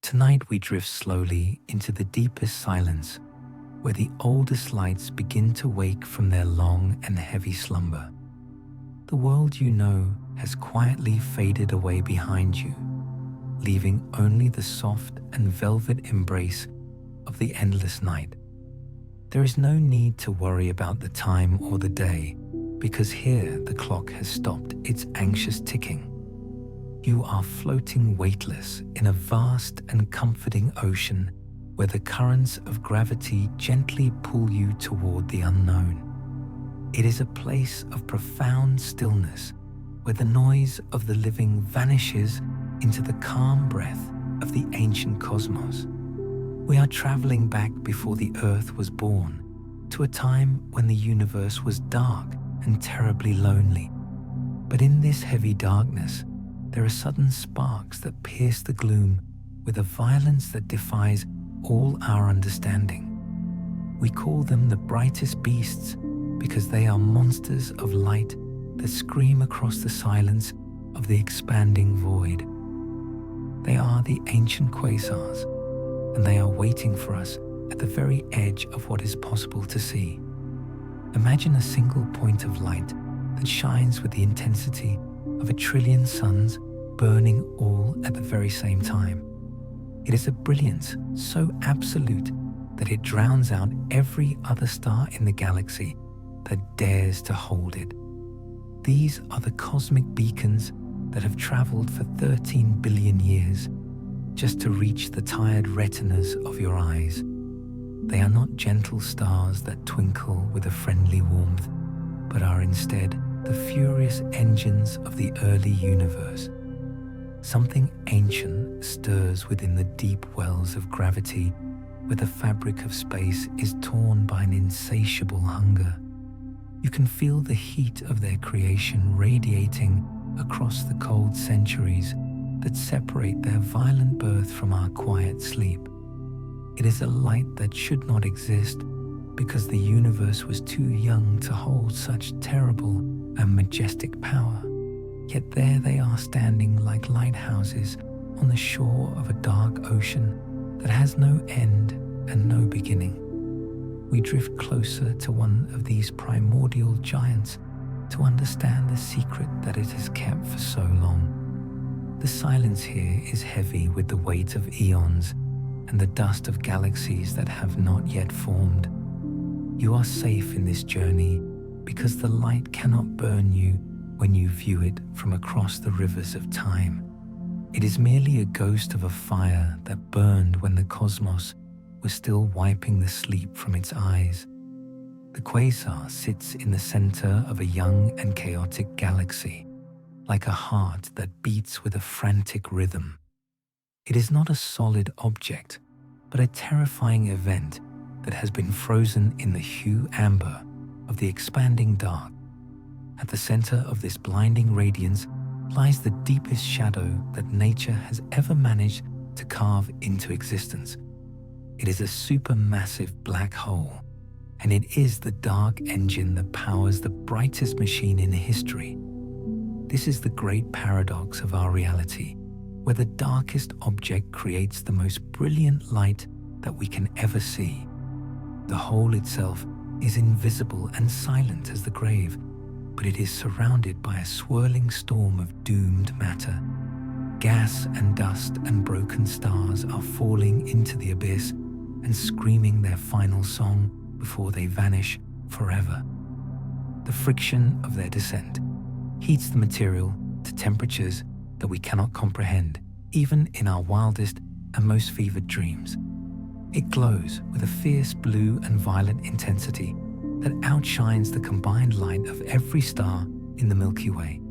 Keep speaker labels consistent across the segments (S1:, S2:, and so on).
S1: Tonight we drift slowly into the deepest silence, where the oldest lights begin to wake from their long and heavy slumber. The world you know has quietly faded away behind you, leaving only the soft and velvet embrace of the endless night. There is no need to worry about the time or the day, because here the clock has stopped its anxious ticking. You are floating weightless in a vast and comforting ocean where the currents of gravity gently pull you toward the unknown. It is a place of profound stillness where the noise of the living vanishes into the calm breath of the ancient cosmos. We are traveling back before the Earth was born, to a time when the universe was dark and terribly lonely. But in this heavy darkness, there are sudden sparks that pierce the gloom with a violence that defies all our understanding. We call them the brightest beasts because they are monsters of light that scream across the silence of the expanding void. They are the ancient quasars, and they are waiting for us at the very edge of what is possible to see. Imagine a single point of light that shines with the intensity of 1 trillion suns burning all at the very same time. It is a brilliance so absolute that it drowns out every other star in the galaxy that dares to hold it. These are the cosmic beacons that have traveled for 13 billion years just to reach the tired retinas of your eyes. They are not gentle stars that twinkle with a friendly warmth, but are instead the furious engines of the early universe. Something ancient stirs within the deep wells of gravity where the fabric of space is torn by an insatiable hunger. You can feel the heat of their creation radiating across the cold centuries that separate their violent birth from our quiet sleep. It is a light that should not exist because the universe was too young to hold such terrible and majestic power. Yet there they are standing like lighthouses on the shore of a dark ocean that has no end and no beginning. We drift closer to one of these primordial giants to understand the secret that it has kept for so long. The silence here is heavy with the weight of eons and the dust of galaxies that have not yet formed. You are safe in this journey because the light cannot burn you when you view it from across the rivers of time. It is merely a ghost of a fire that burned when the cosmos was still wiping the sleep from its eyes. The quasar sits in the center of a young and chaotic galaxy, like a heart that beats with a frantic rhythm. It is not a solid object, but a terrifying event that has been frozen in the hue amber of the expanding dark. At the center of this blinding radiance lies the deepest shadow that nature has ever managed to carve into existence. It is a supermassive black hole, and it is the dark engine that powers the brightest machine in history. This is the great paradox of our reality, where the darkest object creates the most brilliant light that we can ever see. The hole itself is invisible and silent as the grave, but it is surrounded by a swirling storm of doomed matter. Gas and dust and broken stars are falling into the abyss and screaming their final song before they vanish forever. The friction of their descent heats the material to temperatures that we cannot comprehend, even in our wildest and most fevered dreams. It glows with a fierce blue and violet intensity that outshines the combined light of every star in the Milky Way.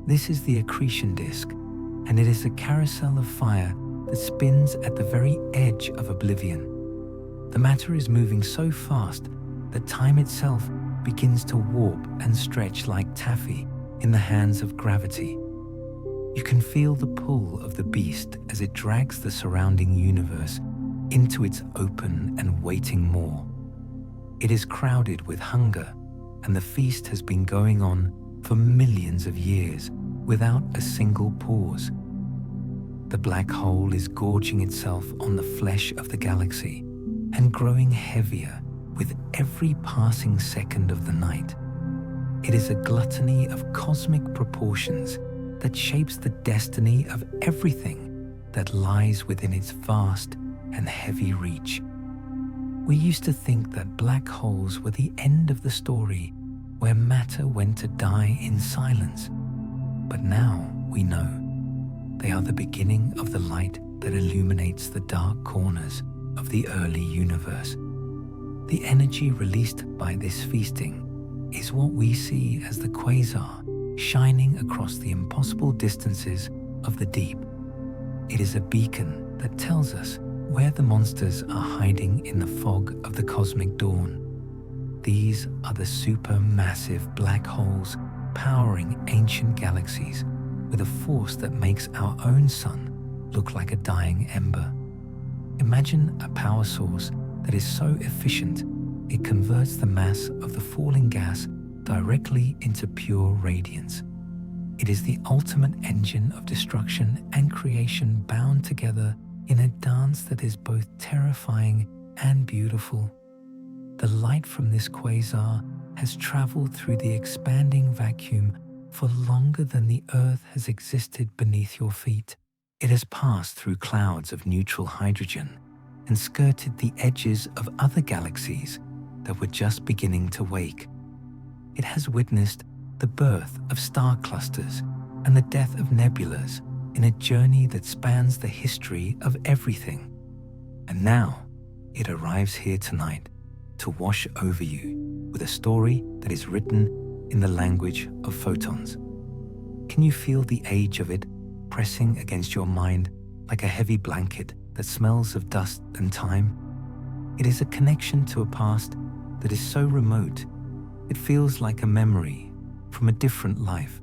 S1: This is the accretion disk, and it is a carousel of fire that spins at the very edge of oblivion. The matter is moving so fast that time itself begins to warp and stretch like taffy in the hands of gravity. You can feel the pull of the beast as it drags the surrounding universe into its open and waiting maw. It is crowded with hunger, and the feast has been going on for millions of years without a single pause. The black hole is gorging itself on the flesh of the galaxy and growing heavier with every passing second of the night. It is a gluttony of cosmic proportions that shapes the destiny of everything that lies within its vast and heavy reach. We used to think that black holes were the end of the story, where matter went to die in silence. But now we know they are the beginning of the light that illuminates the dark corners of the early universe. The energy released by this feasting is what we see as the quasar shining across the impossible distances of the deep. It is a beacon that tells us where the monsters are hiding in the fog of the cosmic dawn. These are the supermassive black holes powering ancient galaxies with a force that makes our own sun look like a dying ember. Imagine a power source that is so efficient it converts the mass of the falling gas directly into pure radiance. It is the ultimate engine of destruction and creation bound together in a dance that is both terrifying and beautiful. The light from this quasar has traveled through the expanding vacuum for longer than the Earth has existed beneath your feet. It has passed through clouds of neutral hydrogen and skirted the edges of other galaxies that were just beginning to wake. It has witnessed the birth of star clusters and the death of nebulas in a journey that spans the history of everything. And now it arrives here tonight to wash over you with a story that is written in the language of photons. Can you feel the age of it pressing against your mind like a heavy blanket that smells of dust and time? It is a connection to a past that is so remote, it feels like a memory from a different life.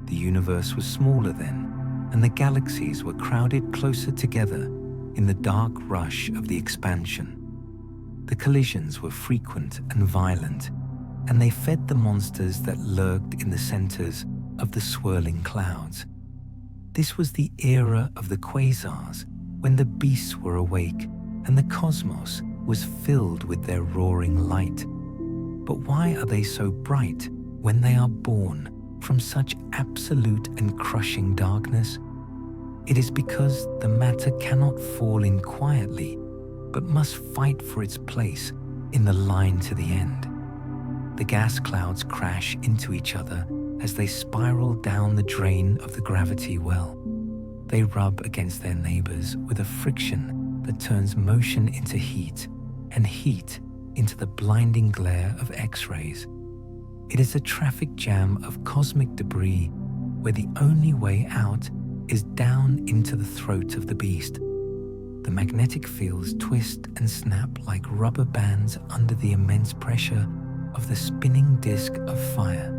S1: The universe was smaller then, and the galaxies were crowded closer together in the dark rush of the expansion. The collisions were frequent and violent, and they fed the monsters that lurked in the centers of the swirling clouds. This was the era of the quasars, when the beasts were awake and the cosmos was filled with their roaring light. But why are they so bright when they are born from such absolute and crushing darkness? It is because the matter cannot fall in quietly, but must fight for its place in the line to the end. The gas clouds crash into each other as they spiral down the drain of the gravity well. They rub against their neighbors with a friction that turns motion into heat and heat into the blinding glare of X-rays. It is a traffic jam of cosmic debris where the only way out is down into the throat of the beast. The magnetic fields twist and snap like rubber bands under the immense pressure of the spinning disk of fire.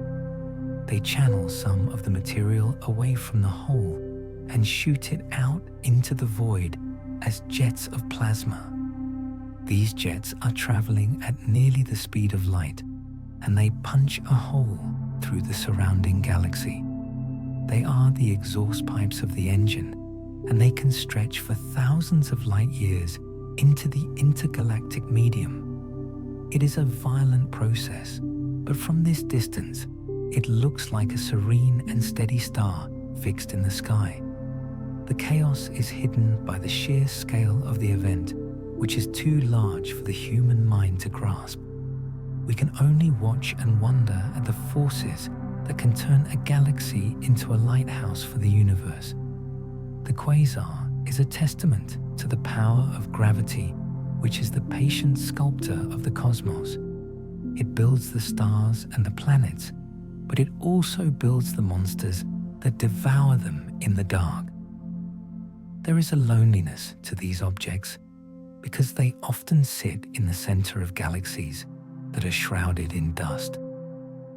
S1: They channel some of the material away from the hole and shoot it out into the void as jets of plasma. These jets are traveling at nearly the speed of light, and they punch a hole through the surrounding galaxy. They are the exhaust pipes of the engine, and they can stretch for thousands of light years into the intergalactic medium. It is a violent process, but from this distance, it looks like a serene and steady star fixed in the sky. The chaos is hidden by the sheer scale of the event, which is too large for the human mind to grasp. We can only watch and wonder at the forces that can turn a galaxy into a lighthouse for the universe. The quasar is a testament to the power of gravity, which is the patient sculptor of the cosmos. It builds the stars and the planets, but it also builds the monsters that devour them in the dark. There is a loneliness to these objects because they often sit in the center of galaxies that are shrouded in dust.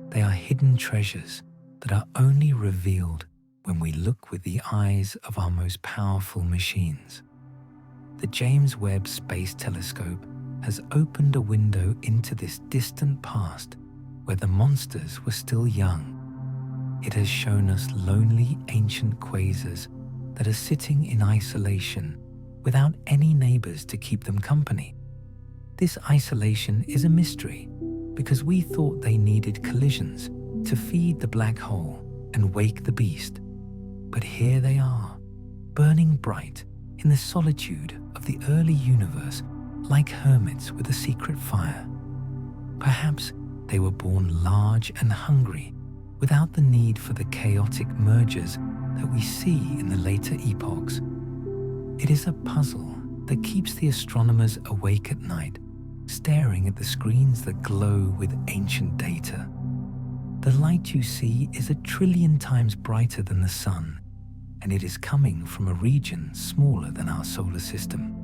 S1: They are hidden treasures that are only revealed when we look with the eyes of our most powerful machines. The James Webb Space Telescope has opened a window into this distant past where the monsters were still young. It has shown us lonely ancient quasars that are sitting in isolation without any neighbors to keep them company. This isolation is a mystery because we thought they needed collisions to feed the black hole and wake the beast. But here they are, burning bright in the solitude of the early universe like hermits with a secret fire. Perhaps they were born large and hungry without the need for the chaotic mergers that we see in the later epochs. It is a puzzle that keeps the astronomers awake at night, staring at the screens that glow with ancient data. The light you see is 1 trillion times brighter than the sun, and it is coming from a region smaller than our solar system.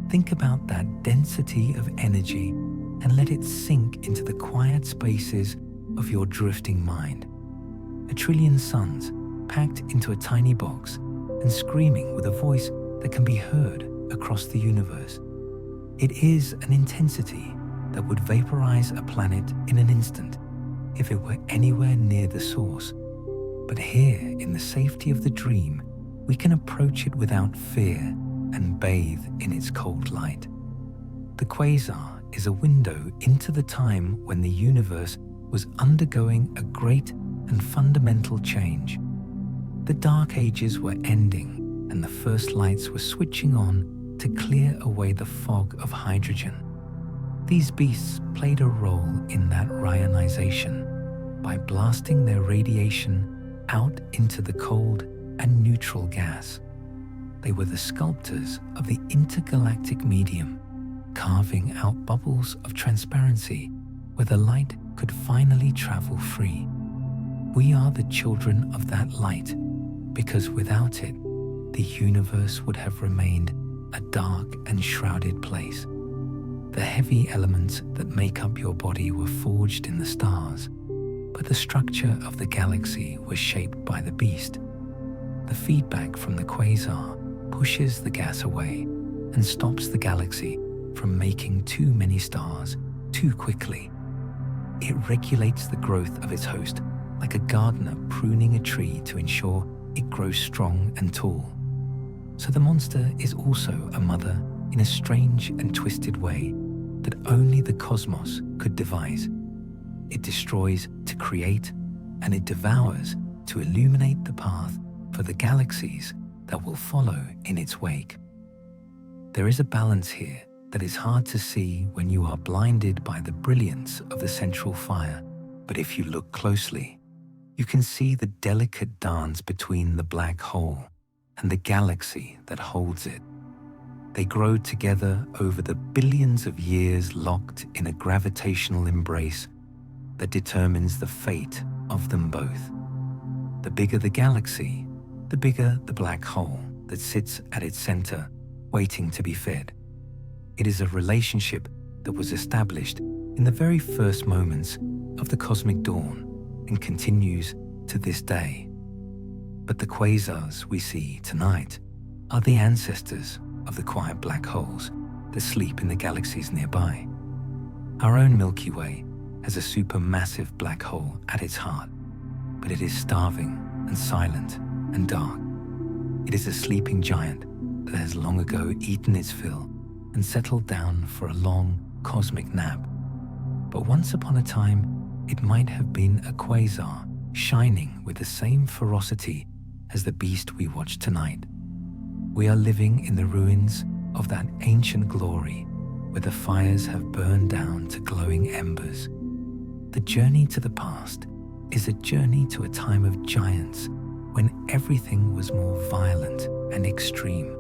S1: Think about that density of energy and let it sink into the quiet spaces of your drifting mind. 1 trillion suns packed into a tiny box and screaming with a voice that can be heard across the universe. It is an intensity that would vaporize a planet in an instant if it were anywhere near the source. But here, in the safety of the dream, we can approach it without fear and bathe in its cold light. The quasar is a window into the time when the universe was undergoing a great and fundamental change. The Dark Ages were ending, and the first lights were switching on to clear away the fog of hydrogen. These beasts played a role in that reionization by blasting their radiation out into the cold and neutral gas. They were the sculptors of the intergalactic medium, carving out bubbles of transparency where the light could finally travel free. We are the children of that light because without it, the universe would have remained a dark and shrouded place. The heavy elements that make up your body were forged in the stars, but the structure of the galaxy was shaped by the beast. The feedback from the quasar pushes the gas away and stops the galaxy from making too many stars too quickly. It regulates the growth of its host like a gardener pruning a tree to ensure it grows strong and tall. So the monster is also a mother in a strange and twisted way that only the cosmos could devise. It destroys to create, and it devours to illuminate the path for the galaxies that will follow in its wake. There is a balance here that is hard to see when you are blinded by the brilliance of the central fire, but if you look closely, you can see the delicate dance between the black hole and the galaxy that holds it. They grow together over the billions of years, locked in a gravitational embrace that determines the fate of them both. The bigger the galaxy, the bigger the black hole that sits at its center, waiting to be fed. It is a relationship that was established in the very first moments of the cosmic dawn and continues to this day. But the quasars we see tonight are the ancestors of the quiet black holes that sleep in the galaxies nearby. Our own Milky Way has a supermassive black hole at its heart, but it is starving and silent and dark. It is a sleeping giant that has long ago eaten its fill and settled down for a long cosmic nap. But once upon a time, it might have been a quasar shining with the same ferocity as the beast we watch tonight. We are living in the ruins of that ancient glory where the fires have burned down to glowing embers. The journey to the past is a journey to a time of giants when everything was more violent and extreme.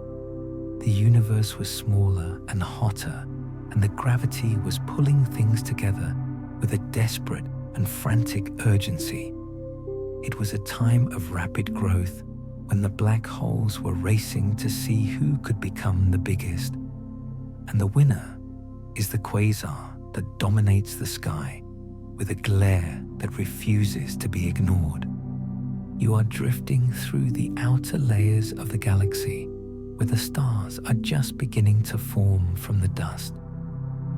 S1: The universe was smaller and hotter, and the gravity was pulling things together with a desperate and frantic urgency. It was a time of rapid growth when the black holes were racing to see who could become the biggest. And the winner is the quasar that dominates the sky with a glare that refuses to be ignored. You are drifting through the outer layers of the galaxy where the stars are just beginning to form from the dust.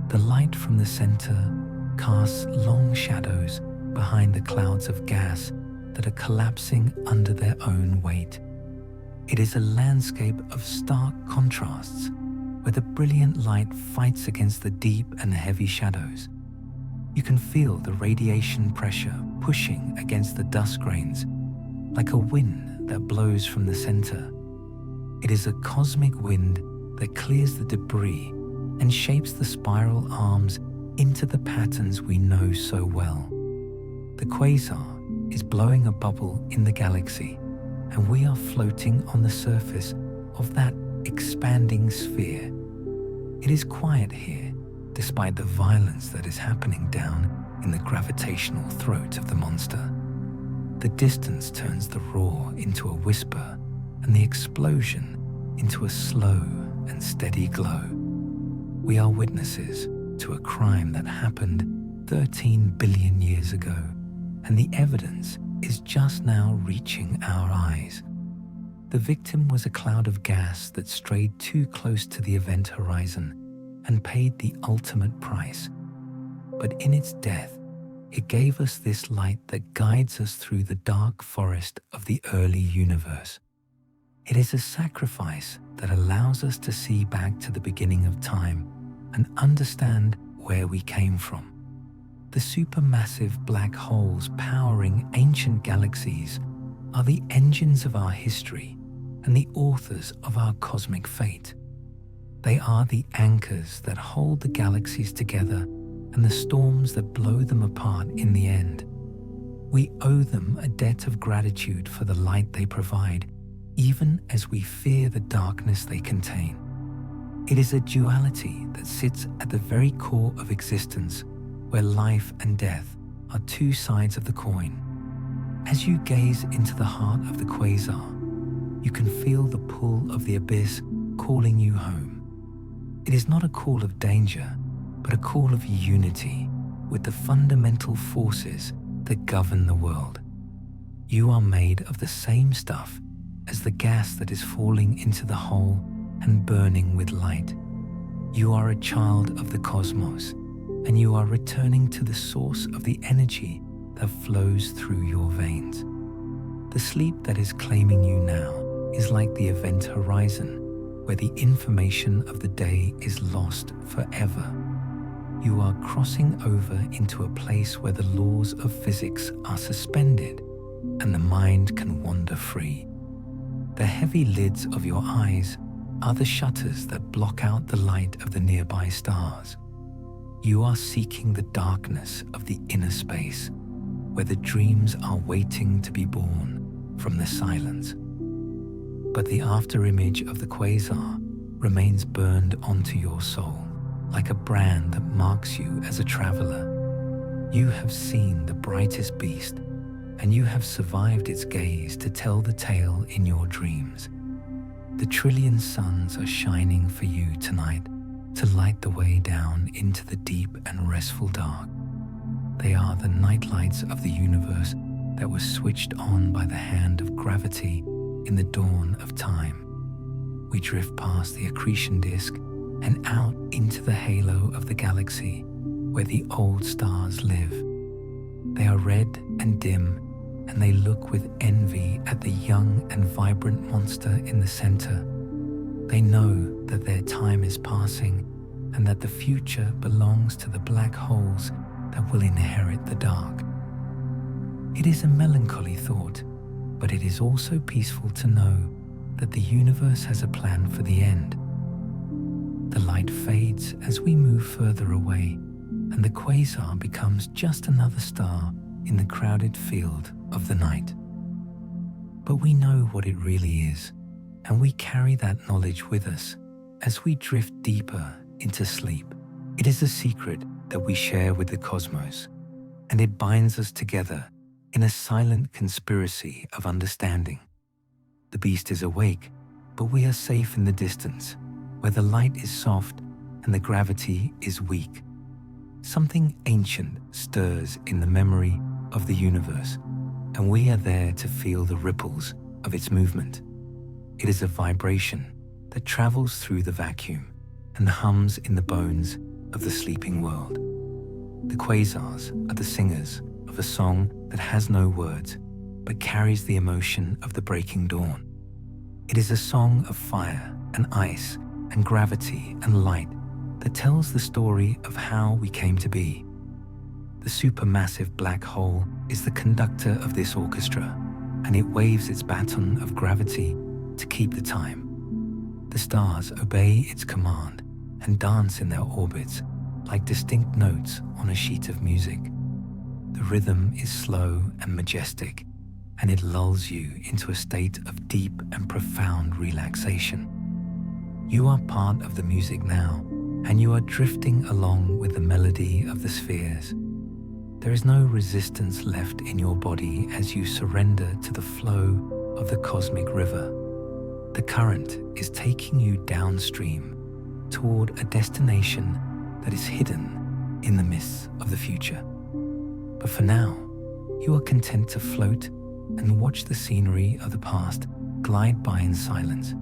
S1: The light from the center casts long shadows behind the clouds of gas that are collapsing under their own weight. It is a landscape of stark contrasts, where the brilliant light fights against the deep and heavy shadows. You can feel the radiation pressure pushing against the dust grains, like a wind that blows from the center. It is a cosmic wind that clears the debris and shapes the spiral arms into the patterns we know so well. The quasar is blowing a bubble in the galaxy, and we are floating on the surface of that expanding sphere. It is quiet here, despite the violence that is happening down in the gravitational throat of the monster. The distance turns the roar into a whisper, and the explosion into a slow and steady glow. We are witnesses to a crime that happened 13 billion years ago, and the evidence is just now reaching our eyes. The victim was a cloud of gas that strayed too close to the event horizon and paid the ultimate price. But in its death, it gave us this light that guides us through the dark forest of the early universe. It is a sacrifice that allows us to see back to the beginning of time and understand where we came from. The supermassive black holes powering ancient galaxies are the engines of our history and the authors of our cosmic fate. They are the anchors that hold the galaxies together and the storms that blow them apart in the end. We owe them a debt of gratitude for the light they provide, even as we fear the darkness they contain. It is a duality that sits at the very core of existence, where life and death are two sides of the coin. As you gaze into the heart of the quasar, you can feel the pull of the abyss calling you home. It is not a call of danger, but a call of unity with the fundamental forces that govern the world. You are made of the same stuff as the gas that is falling into the hole and burning with light. You are a child of the cosmos, and you are returning to the source of the energy that flows through your veins. The sleep that is claiming you now is like the event horizon, where the information of the day is lost forever. You are crossing over into a place where the laws of physics are suspended and the mind can wander free. The heavy lids of your eyes are the shutters that block out the light of the nearby stars. You are seeking the darkness of the inner space, where the dreams are waiting to be born from the silence. But the afterimage of the quasar remains burned onto your soul, like a brand that marks you as a traveler. You have seen the brightest beast, and you have survived its gaze to tell the tale in your dreams. The trillion suns are shining for you tonight to light the way down into the deep and restful dark. They are the nightlights of the universe that were switched on by the hand of gravity in the dawn of time. We drift past the accretion disk and out into the halo of the galaxy where the old stars live. They are red and dim, and they look with envy at the young and vibrant monster in the center. They know that their time is passing and that the future belongs to the black holes that will inherit the dark. It is a melancholy thought, but it is also peaceful to know that the universe has a plan for the end. The light fades as we move further away, and the quasar becomes just another star in the crowded field of the night. But we know what it really is, and we carry that knowledge with us as we drift deeper into sleep. It is a secret that we share with the cosmos, and it binds us together in a silent conspiracy of understanding. The beast is awake, but we are safe in the distance, where the light is soft and the gravity is weak. Something ancient stirs in the memory of the universe, and we are there to feel the ripples of its movement. It is a vibration that travels through the vacuum and hums in the bones of the sleeping world. The quasars are the singers of a song that has no words, but carries the emotion of the breaking dawn. It is a song of fire and ice and gravity and light that tells the story of how we came to be. The supermassive black hole is the conductor of this orchestra, and it waves its baton of gravity to keep the time. The stars obey its command and dance in their orbits like distinct notes on a sheet of music. The rhythm is slow and majestic, and it lulls you into a state of deep and profound relaxation. You are part of the music now, and you are drifting along with the melody of the spheres. There is no resistance left in your body as you surrender to the flow of the cosmic river. The current is taking you downstream toward a destination that is hidden in the mists of the future. But for now, you are content to float and watch the scenery of the past glide by in silence.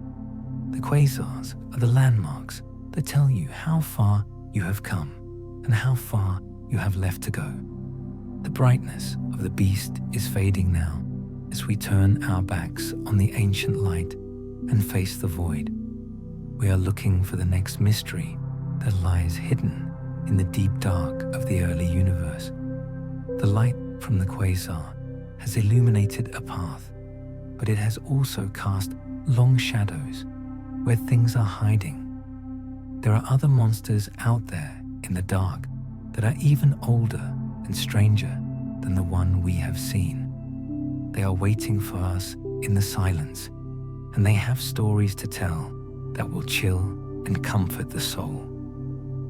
S1: The quasars are the landmarks that tell you how far you have come and how far you have left to go. The brightness of the beast is fading now as we turn our backs on the ancient light and face the void. We are looking for the next mystery that lies hidden in the deep dark of the early universe. The light from the quasar has illuminated a path, but it has also cast long shadows where things are hiding. There are other monsters out there in the dark that are even older and stranger than the one we have seen. They are waiting for us in the silence, and they have stories to tell that will chill and comfort the soul.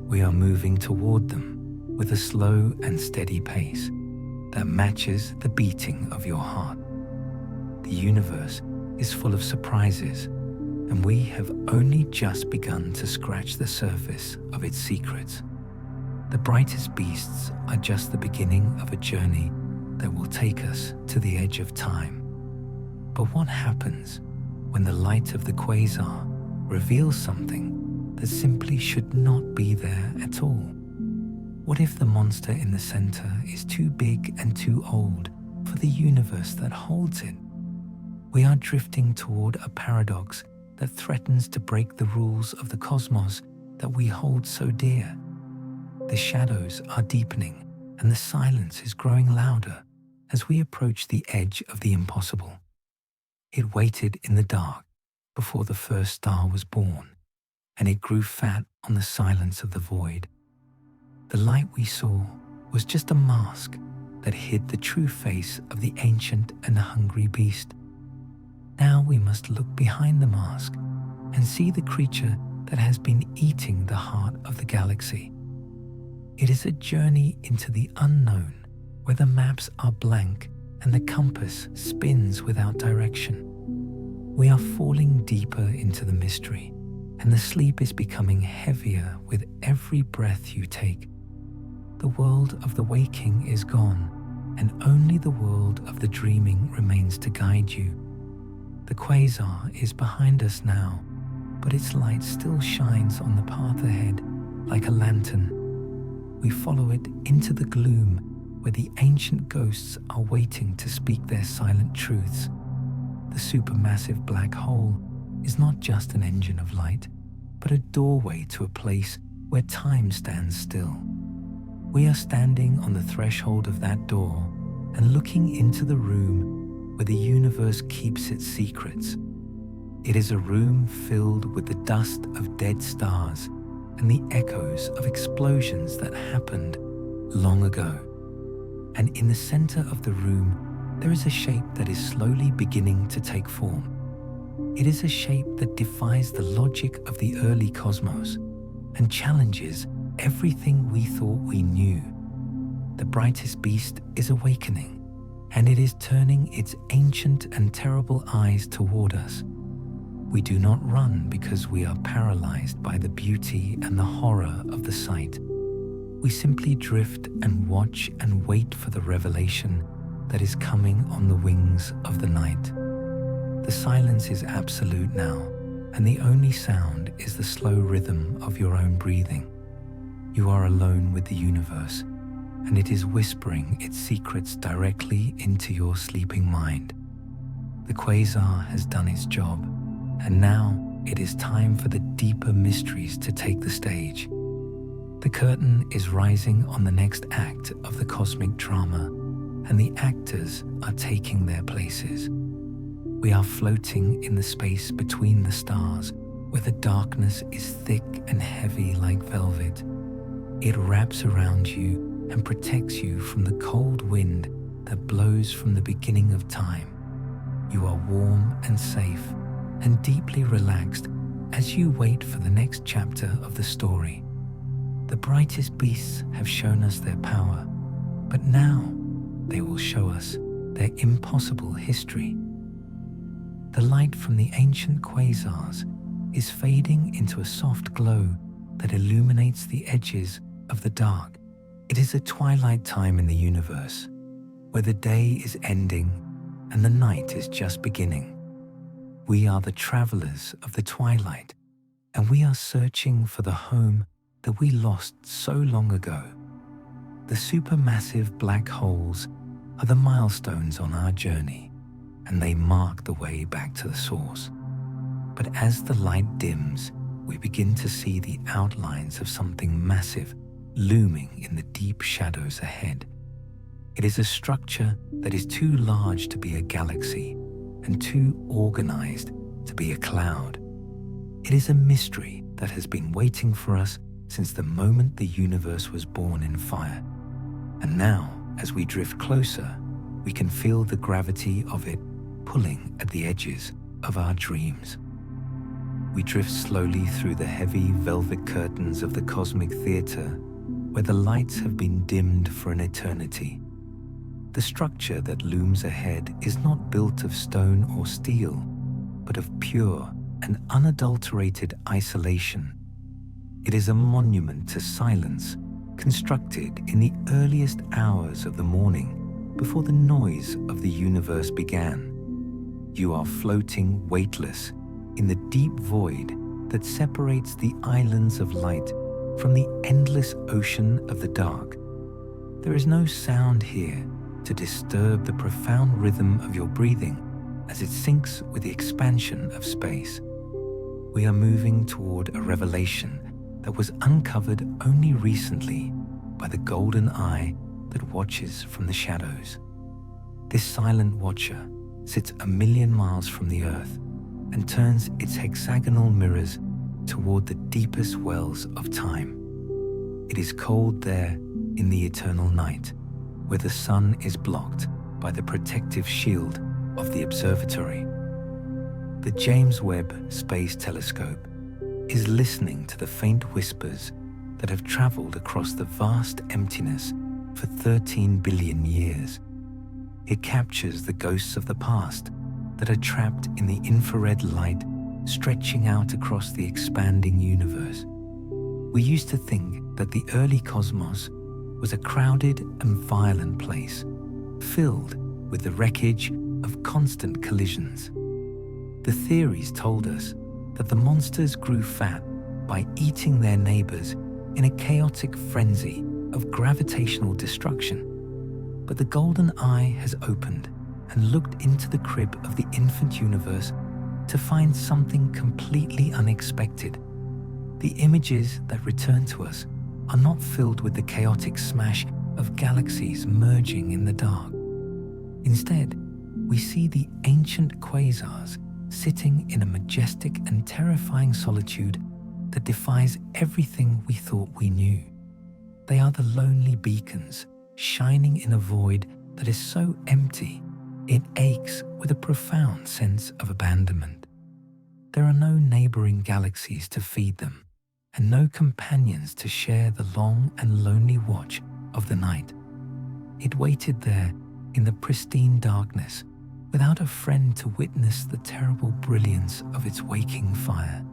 S1: We are moving toward them with a slow and steady pace that matches the beating of your heart. The universe is full of surprises, and we have only just begun to scratch the surface of its secrets. The brightest beasts are just the beginning of a journey that will take us to the edge of time. But what happens when the light of the quasar reveals something that simply should not be there at all? What if the monster in the center is too big and too old for the universe that holds it? We are drifting toward a paradox that threatens to break the rules of the cosmos that we hold so dear. The shadows are deepening, and the silence is growing louder as we approach the edge of the impossible. It waited in the dark before the first star was born, and it grew fat on the silence of the void. The light we saw was just a mask that hid the true face of the ancient and hungry beast. Now we must look behind the mask and see the creature that has been eating the heart of the galaxy. It is a journey into the unknown, where the maps are blank and the compass spins without direction. We are falling deeper into the mystery, and the sleep is becoming heavier with every breath you take. The world of the waking is gone, and only the world of the dreaming remains to guide you. The quasar is behind us now, but its light still shines on the path ahead like a lantern. We follow it into the gloom where the ancient ghosts are waiting to speak their silent truths. The supermassive black hole is not just an engine of light, but a doorway to a place where time stands still. We are standing on the threshold of that door and looking into the room where the universe keeps its secrets. It is a room filled with the dust of dead stars and the echoes of explosions that happened long ago. And in the center of the room, there is a shape that is slowly beginning to take form. It is a shape that defies the logic of the early cosmos and challenges everything we thought we knew. The brightest beast is awakening, and it is turning its ancient and terrible eyes toward us. We do not run because we are paralyzed by the beauty and the horror of the sight. We simply drift and watch and wait for the revelation that is coming on the wings of the night. The silence is absolute now, and the only sound is the slow rhythm of your own breathing. You are alone with the universe, and it is whispering its secrets directly into your sleeping mind. The quasar has done its job, And now it is time for the deeper mysteries to take the stage. The curtain is rising on the next act of the cosmic drama, and the actors are taking their places. We are floating in the space between the stars, where the darkness is thick and heavy like velvet. It wraps around you and protects you from the cold wind that blows from the beginning of time. You are warm and safe and deeply relaxed as you wait for the next chapter of the story. The brightest beasts have shown us their power, but now they will show us their impossible history. The light from the ancient quasars is fading into a soft glow that illuminates the edges of the dark. It is a twilight time in the universe, where the day is ending and the night is just beginning. We are the travelers of the twilight, and we are searching for the home that we lost so long ago. The supermassive black holes are the milestones on our journey, and they mark the way back to the source. But as the light dims, we begin to see the outlines of something massive looming in the deep shadows ahead. It is a structure that is too large to be a galaxy and too organized to be a cloud. It is a mystery that has been waiting for us since the moment the universe was born in fire. And now, as we drift closer, we can feel the gravity of it pulling at the edges of our dreams. We drift slowly through the heavy velvet curtains of the cosmic theater, where the lights have been dimmed for an eternity. The structure that looms ahead is not built of stone or steel, but of pure and unadulterated isolation. It is a monument to silence, constructed in the earliest hours of the morning before the noise of the universe began. You are floating weightless in the deep void that separates the islands of light from the endless ocean of the dark. There is no sound here to disturb the profound rhythm of your breathing as it syncs with the expansion of space. We are moving toward a revelation that was uncovered only recently by the golden eye that watches from the shadows. This silent watcher sits 1,000,000 miles from the Earth and turns its hexagonal mirrors toward the deepest wells of time. It is cold there in the eternal night, where the sun is blocked by the protective shield of the observatory. The James Webb Space Telescope is listening to the faint whispers that have traveled across the vast emptiness for 13 billion years. It captures the ghosts of the past that are trapped in the infrared light stretching out across the expanding universe. We used to think that the early cosmos was a crowded and violent place, filled with the wreckage of constant collisions. The theories told us that the monsters grew fat by eating their neighbors in a chaotic frenzy of gravitational destruction. But the golden eye has opened and looked into the crib of the infant universe to find something completely unexpected. The images that return to us are not filled with the chaotic smash of galaxies merging in the dark. Instead, we see the ancient quasars sitting in a majestic and terrifying solitude that defies everything we thought we knew. They are the lonely beacons, shining in a void that is so empty, it aches with a profound sense of abandonment. There are no neighboring galaxies to feed them, and no companions to share the long and lonely watch of the night. It waited there in the pristine darkness, without a friend to witness the terrible brilliance of its waking fire.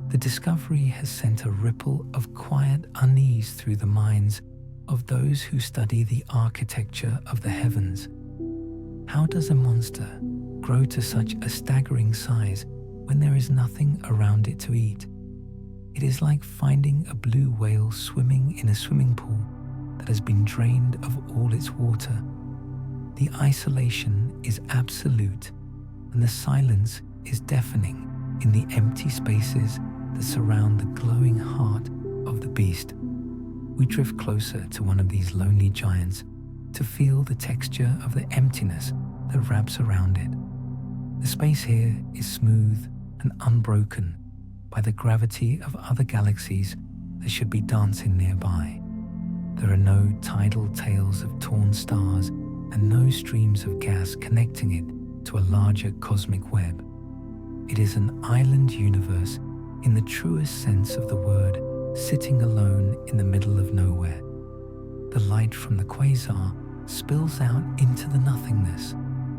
S1: The discovery has sent a ripple of quiet unease through the minds of those who study the architecture of the heavens. How does a monster grow to such a staggering size when there is nothing around it to eat? It is like finding a blue whale swimming in a swimming pool that has been drained of all its water. The isolation is absolute, and the silence is deafening in the empty spaces that surround the glowing heart of the beast. We drift closer to one of these lonely giants to feel the texture of the emptiness that wraps around it. The space here is smooth and unbroken by the gravity of other galaxies that should be dancing nearby. There are no tidal tails of torn stars and no streams of gas connecting it to a larger cosmic web. It is an island universe in the truest sense of the word, sitting alone in the middle of nowhere. The light from the quasar spills out into the nothingness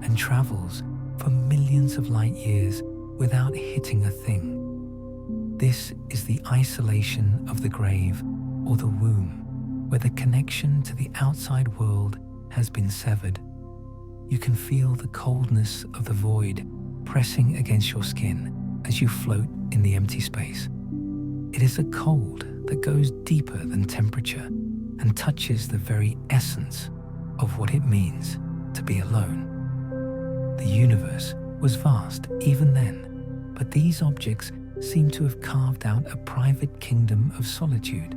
S1: and travels for millions of light years without hitting a thing. This is the isolation of the grave or the womb, where the connection to the outside world has been severed. You can feel the coldness of the void pressing against your skin as you float in the empty space. It is a cold that goes deeper than temperature and touches the very essence of what it means to be alone. The universe was vast even then, but these objects seem to have carved out a private kingdom of solitude.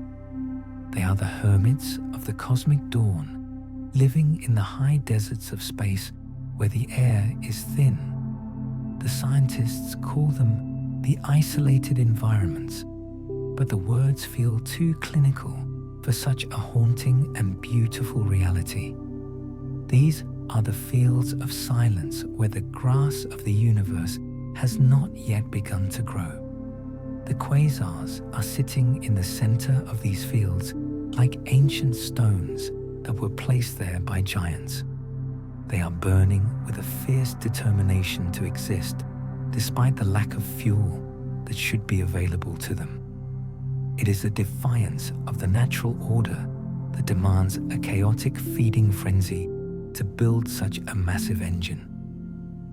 S1: They are the hermits of the cosmic dawn, living in the high deserts of space where the air is thin. The scientists call them the isolated environments, but the words feel too clinical for such a haunting and beautiful reality. These are the fields of silence where the grass of the universe has not yet begun to grow. The quasars are sitting in the center of these fields like ancient stones that were placed there by giants. They are burning with a fierce determination to exist, despite the lack of fuel that should be available to them. It is a defiance of the natural order that demands a chaotic feeding frenzy to build such a massive engine.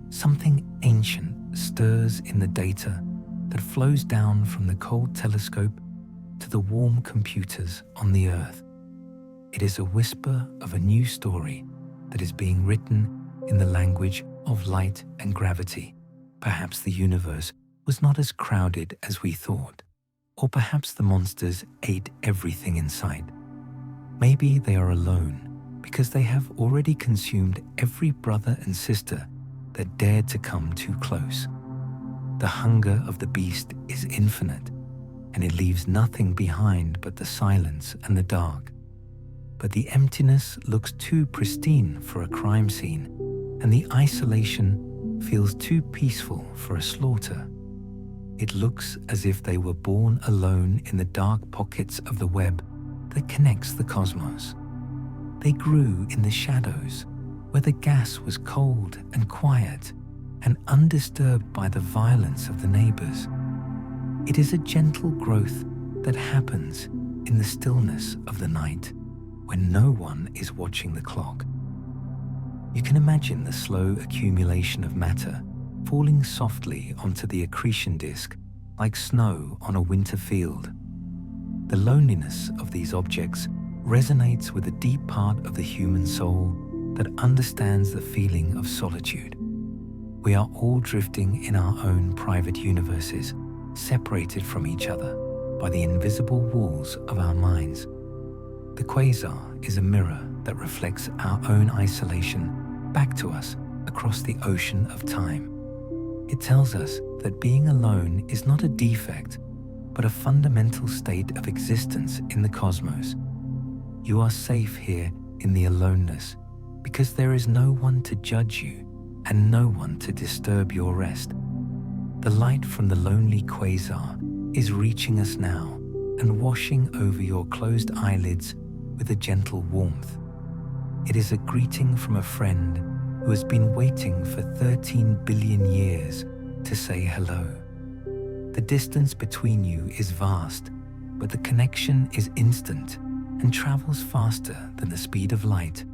S1: Something ancient stirs in the data that flows down from the cold telescope to the warm computers on the Earth. It is a whisper of a new story that is being written in the language of light and gravity. Perhaps the universe was not as crowded as we thought, or perhaps the monsters ate everything in sight. Maybe they are alone because they have already consumed every brother and sister that dared to come too close. The hunger of the beast is infinite, and it leaves nothing behind but the silence and the dark. But the emptiness looks too pristine for a crime scene, and the isolation feels too peaceful for a slaughter. It looks as if they were born alone in the dark pockets of the web that connects the cosmos. They grew in the shadows, where the gas was cold and quiet and undisturbed by the violence of the neighbors. It is a gentle growth that happens in the stillness of the night, when no one is watching the clock. You can imagine the slow accumulation of matter falling softly onto the accretion disk like snow on a winter field. The loneliness of these objects resonates with a deep part of the human soul that understands the feeling of solitude. We are all drifting in our own private universes, separated from each other by the invisible walls of our minds. The quasar is a mirror that reflects our own isolation back to us across the ocean of time. It tells us that being alone is not a defect, but a fundamental state of existence in the cosmos. You are safe here in the aloneness because there is no one to judge you and no one to disturb your rest. The light from the lonely quasar is reaching us now and washing over your closed eyelids with a gentle warmth. It is a greeting from a friend who has been waiting for 13 billion years to say hello. The distance between you is vast, but the connection is instant and travels faster than the speed of light.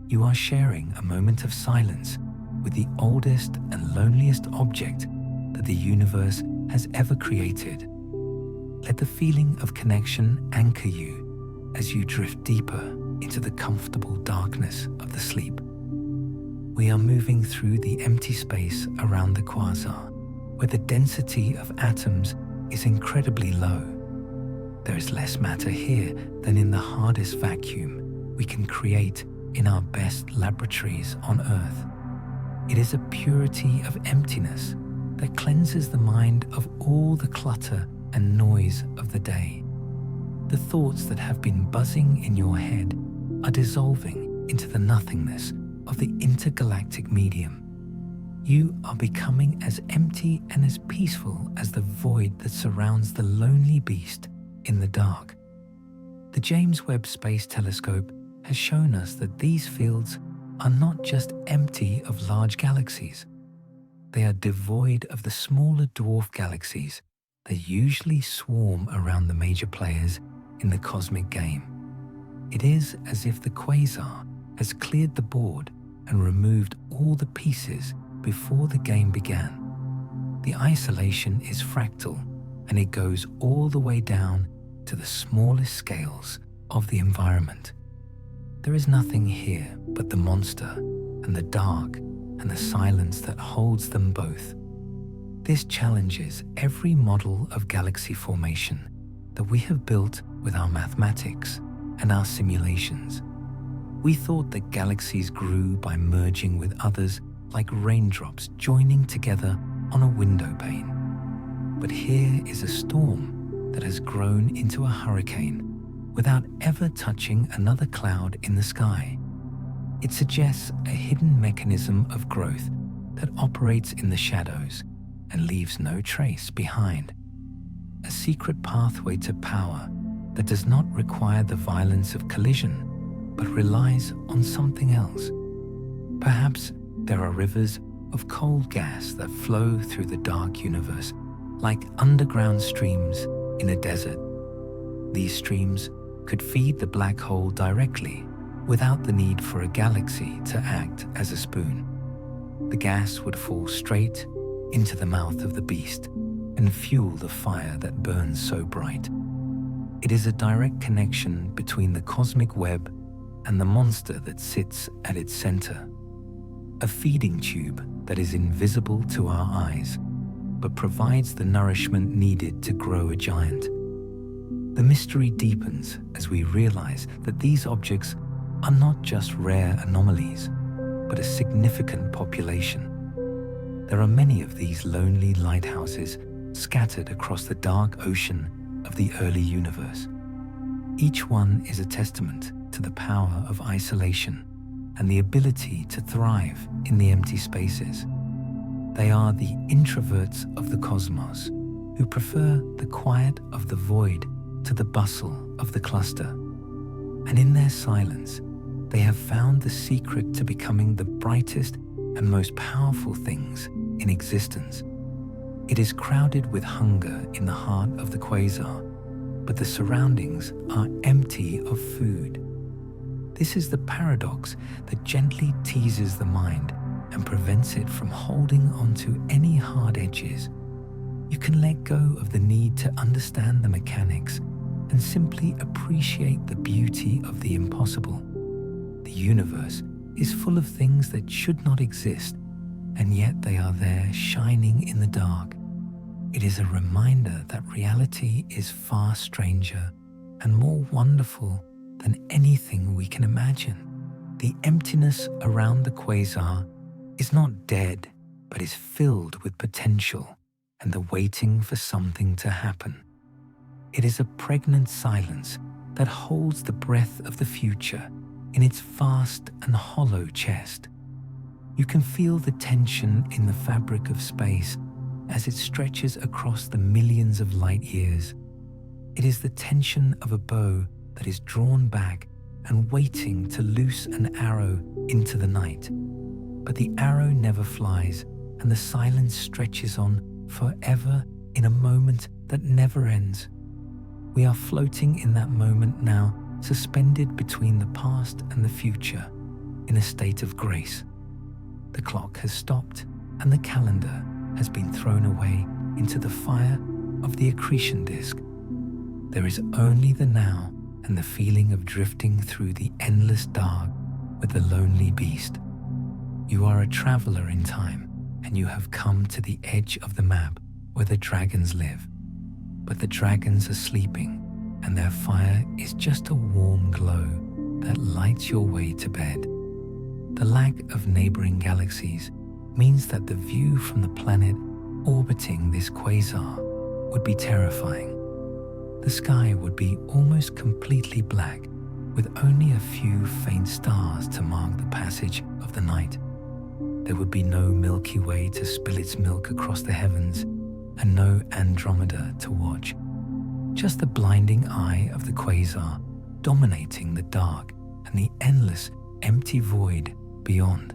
S1: You are sharing a moment of silence with the oldest and loneliest object that the universe has ever created. Let the feeling of connection anchor you as you drift deeper into the comfortable darkness of the sleep. We are moving through the empty space around the quasar, where the density of atoms is incredibly low. There is less matter here than in the hardest vacuum we can create in our best laboratories on Earth. It is a purity of emptiness that cleanses the mind of all the clutter and noise of the day. The thoughts that have been buzzing in your head are dissolving into the nothingness of the intergalactic medium. You are becoming as empty and as peaceful as the void that surrounds the lonely beast in the dark. The James Webb Space Telescope has shown us that these fields are not just empty of large galaxies. They are devoid of the smaller dwarf galaxies that usually swarm around the major players in the cosmic game. It is as if the quasar has cleared the board and removed all the pieces before the game began. The isolation is fractal, and it goes all the way down to the smallest scales of the environment. There is nothing here but the monster and the dark and the silence that holds them both. This challenges every model of galaxy formation that we have built with our mathematics and our simulations. We thought that galaxies grew by merging with others like raindrops joining together on a window pane. But here is a storm that has grown into a hurricane without ever touching another cloud in the sky. It suggests a hidden mechanism of growth that operates in the shadows and leaves no trace behind. A secret pathway to power that does not require the violence of collision, but relies on something else. Perhaps there are rivers of cold gas that flow through the dark universe like underground streams in a desert. These streams could feed the black hole directly without the need for a galaxy to act as a spoon. The gas would fall straight into the mouth of the beast and fuel the fire that burns so bright. It is a direct connection between the cosmic web and the monster that sits at its center. A feeding tube that is invisible to our eyes, but provides the nourishment needed to grow a giant. The mystery deepens as we realize that these objects are not just rare anomalies, but a significant population. There are many of these lonely lighthouses scattered across the dark ocean of the early universe. Each one is a testament to the power of isolation and the ability to thrive in the empty spaces. They are the introverts of the cosmos who prefer the quiet of the void to the bustle of the cluster. And in their silence, they have found the secret to becoming the brightest and most powerful things in existence. It is crowded with hunger in the heart of the quasar, but the surroundings are empty of food. This is the paradox that gently teases the mind and prevents it from holding onto any hard edges. You can let go of the need to understand the mechanics and simply appreciate the beauty of the impossible. The universe is full of things that should not exist, and yet they are there shining in the dark. It is a reminder that reality is far stranger and more wonderful than anything we can imagine. The emptiness around the quasar is not dead, but is filled with potential and the waiting for something to happen. It is a pregnant silence that holds the breath of the future in its vast and hollow chest. You can feel the tension in the fabric of space as it stretches across the millions of light years. It is the tension of a bow that is drawn back and waiting to loose an arrow into the night. But the arrow never flies, and the silence stretches on forever in a moment that never ends. We are floating in that moment now, suspended between the past and the future, in a state of grace. The clock has stopped, and the calendar has been thrown away into the fire of the accretion disk. There is only the now and the feeling of drifting through the endless dark with the lonely beast. You are a traveler in time, and you have come to the edge of the map where the dragons live. But the dragons are sleeping, and their fire is just a warm glow that lights your way to bed. The lack of neighboring galaxies means that the view from the planet orbiting this quasar would be terrifying. The sky would be almost completely black, with only a few faint stars to mark the passage of the night. There would be no Milky Way to spill its milk across the heavens, and no Andromeda to watch. Just the blinding eye of the quasar dominating the dark and the endless, empty void beyond.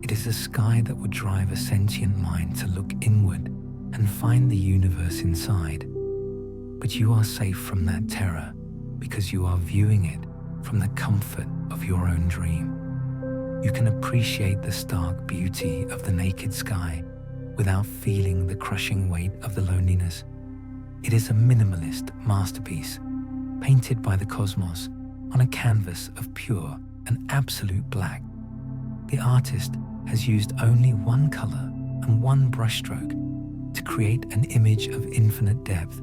S1: It is a sky that would drive a sentient mind to look inward and find the universe inside. But you are safe from that terror because you are viewing it from the comfort of your own dream. You can appreciate the stark beauty of the naked sky without feeling the crushing weight of the loneliness. It is a minimalist masterpiece, painted by the cosmos on a canvas of pure and absolute black. The artist has used only one color and one brushstroke to create an image of infinite depth.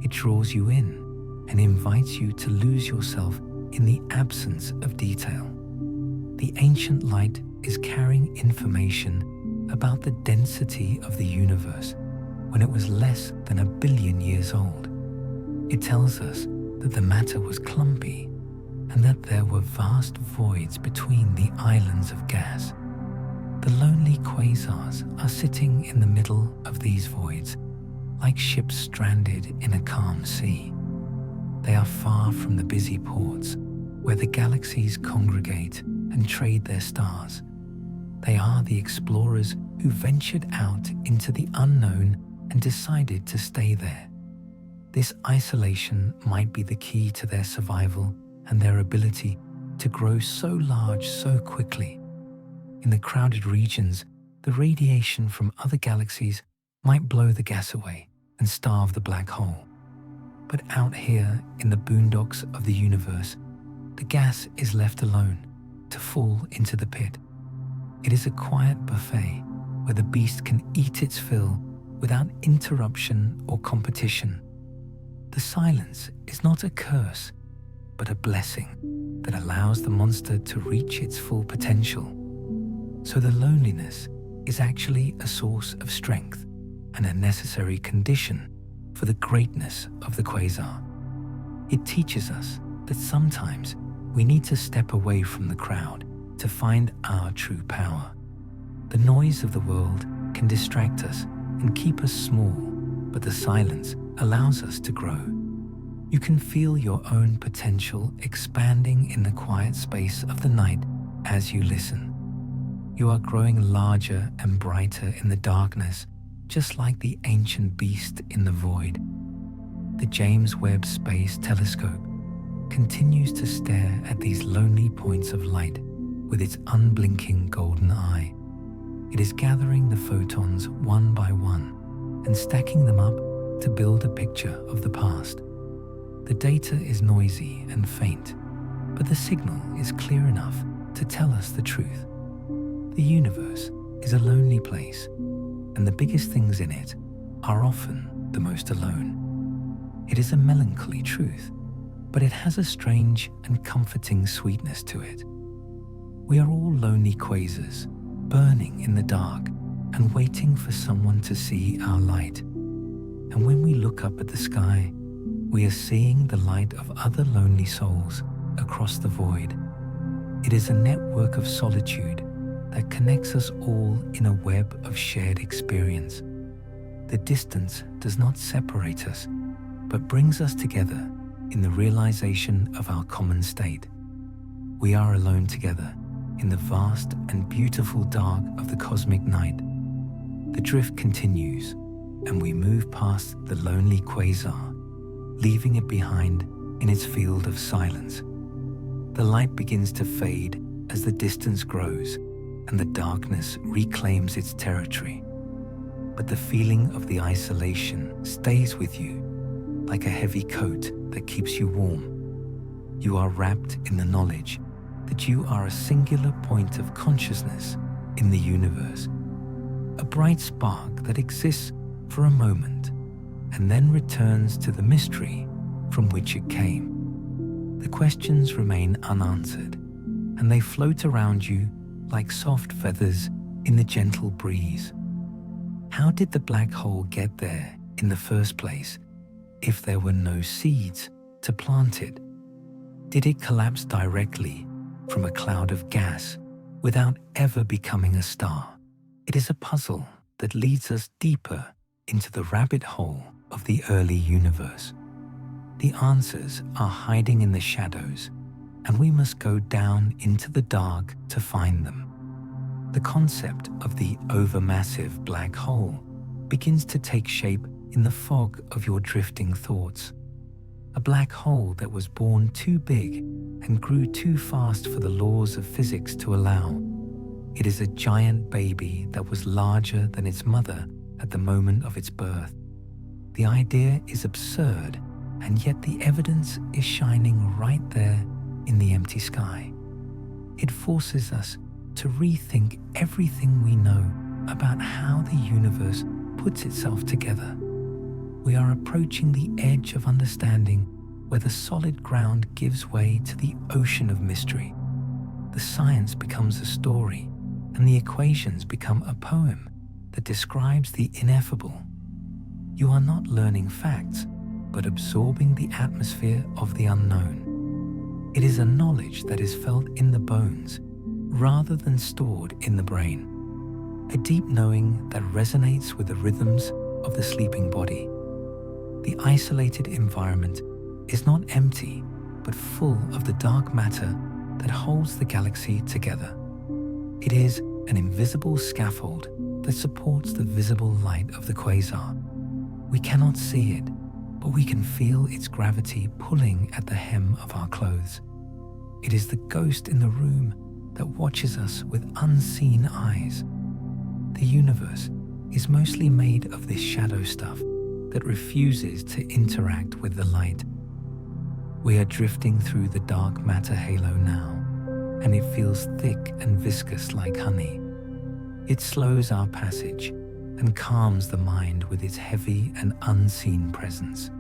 S1: It draws you in and invites you to lose yourself in the absence of detail. The ancient light is carrying information about the density of the universe when it was less than 1 billion years old. It tells us that the matter was clumpy and that there were vast voids between the islands of gas. The lonely quasars are sitting in the middle of these voids, like ships stranded in a calm sea. They are far from the busy ports where the galaxies congregate and trade their stars. They are the explorers who ventured out into the unknown and decided to stay there. This isolation might be the key to their survival and their ability to grow so large so quickly. In the crowded regions, the radiation from other galaxies might blow the gas away and starve the black hole. But out here in the boondocks of the universe, the gas is left alone to fall into the pit. It is a quiet buffet where the beast can eat its fill without interruption or competition. The silence is not a curse, but a blessing that allows the monster to reach its full potential. So the loneliness is actually a source of strength and a necessary condition for the greatness of the quasar. It teaches us that sometimes we need to step away from the crowd to find our true power. The noise of the world can distract us and keep us small, but the silence allows us to grow. You can feel your own potential expanding in the quiet space of the night as you listen. You are growing larger and brighter in the darkness, just like the ancient beast in the void. The James Webb Space Telescope continues to stare at these lonely points of light with its unblinking golden eye. It is gathering the photons one by one and stacking them up to build a picture of the past. The data is noisy and faint, but the signal is clear enough to tell us the truth. The universe is a lonely place, and the biggest things in it are often the most alone. It is a melancholy truth, but it has a strange and comforting sweetness to it. We are all lonely quasars, burning in the dark and waiting for someone to see our light. And when we look up at the sky, we are seeing the light of other lonely souls across the void. It is a network of solitude that connects us all in a web of shared experience. The distance does not separate us, but brings us together in the realization of our common state. We are alone together in the vast and beautiful dark of the cosmic night. The drift continues, and we move past the lonely quasar, leaving it behind in its field of silence. The light begins to fade as the distance grows and the darkness reclaims its territory. But the feeling of the isolation stays with you, like a heavy coat that keeps you warm. You are wrapped in the knowledge that you are a singular point of consciousness in the universe. a bright spark that exists for a moment and then returns to the mystery from which it came. The questions remain unanswered, and they float around you like soft feathers in the gentle breeze. How did the black hole get there in the first place if there were no seeds to plant it? Did it collapse directly from a cloud of gas without ever becoming a star? It is a puzzle that leads us deeper into the rabbit hole of the early universe. The answers are hiding in the shadows, and we must go down into the dark to find them. The concept of the overmassive black hole begins to take shape in the fog of your drifting thoughts. A black hole that was born too big and grew too fast for the laws of physics to allow. It is a giant baby that was larger than its mother at the moment of its birth. The idea is absurd, and yet the evidence is shining right there in the empty sky. It forces us to rethink everything we know about how the universe puts itself together. We are approaching the edge of understanding where the solid ground gives way to the ocean of mystery. The science becomes a story, and the equations become a poem that describes the ineffable. You are not learning facts, but absorbing the atmosphere of the unknown. It is a knowledge that is felt in the bones rather than stored in the brain. A deep knowing that resonates with the rhythms of the sleeping body. The isolated environment is not empty, but full of the dark matter that holds the galaxy together. It is an invisible scaffold that supports the visible light of the quasar. We cannot see it, but we can feel its gravity pulling at the hem of our clothes. It is the ghost in the room that watches us with unseen eyes. The universe is mostly made of this shadow stuff that refuses to interact with the light. We are drifting through the dark matter halo now, and it feels thick and viscous like honey. It slows our passage and calms the mind with its heavy and unseen presence.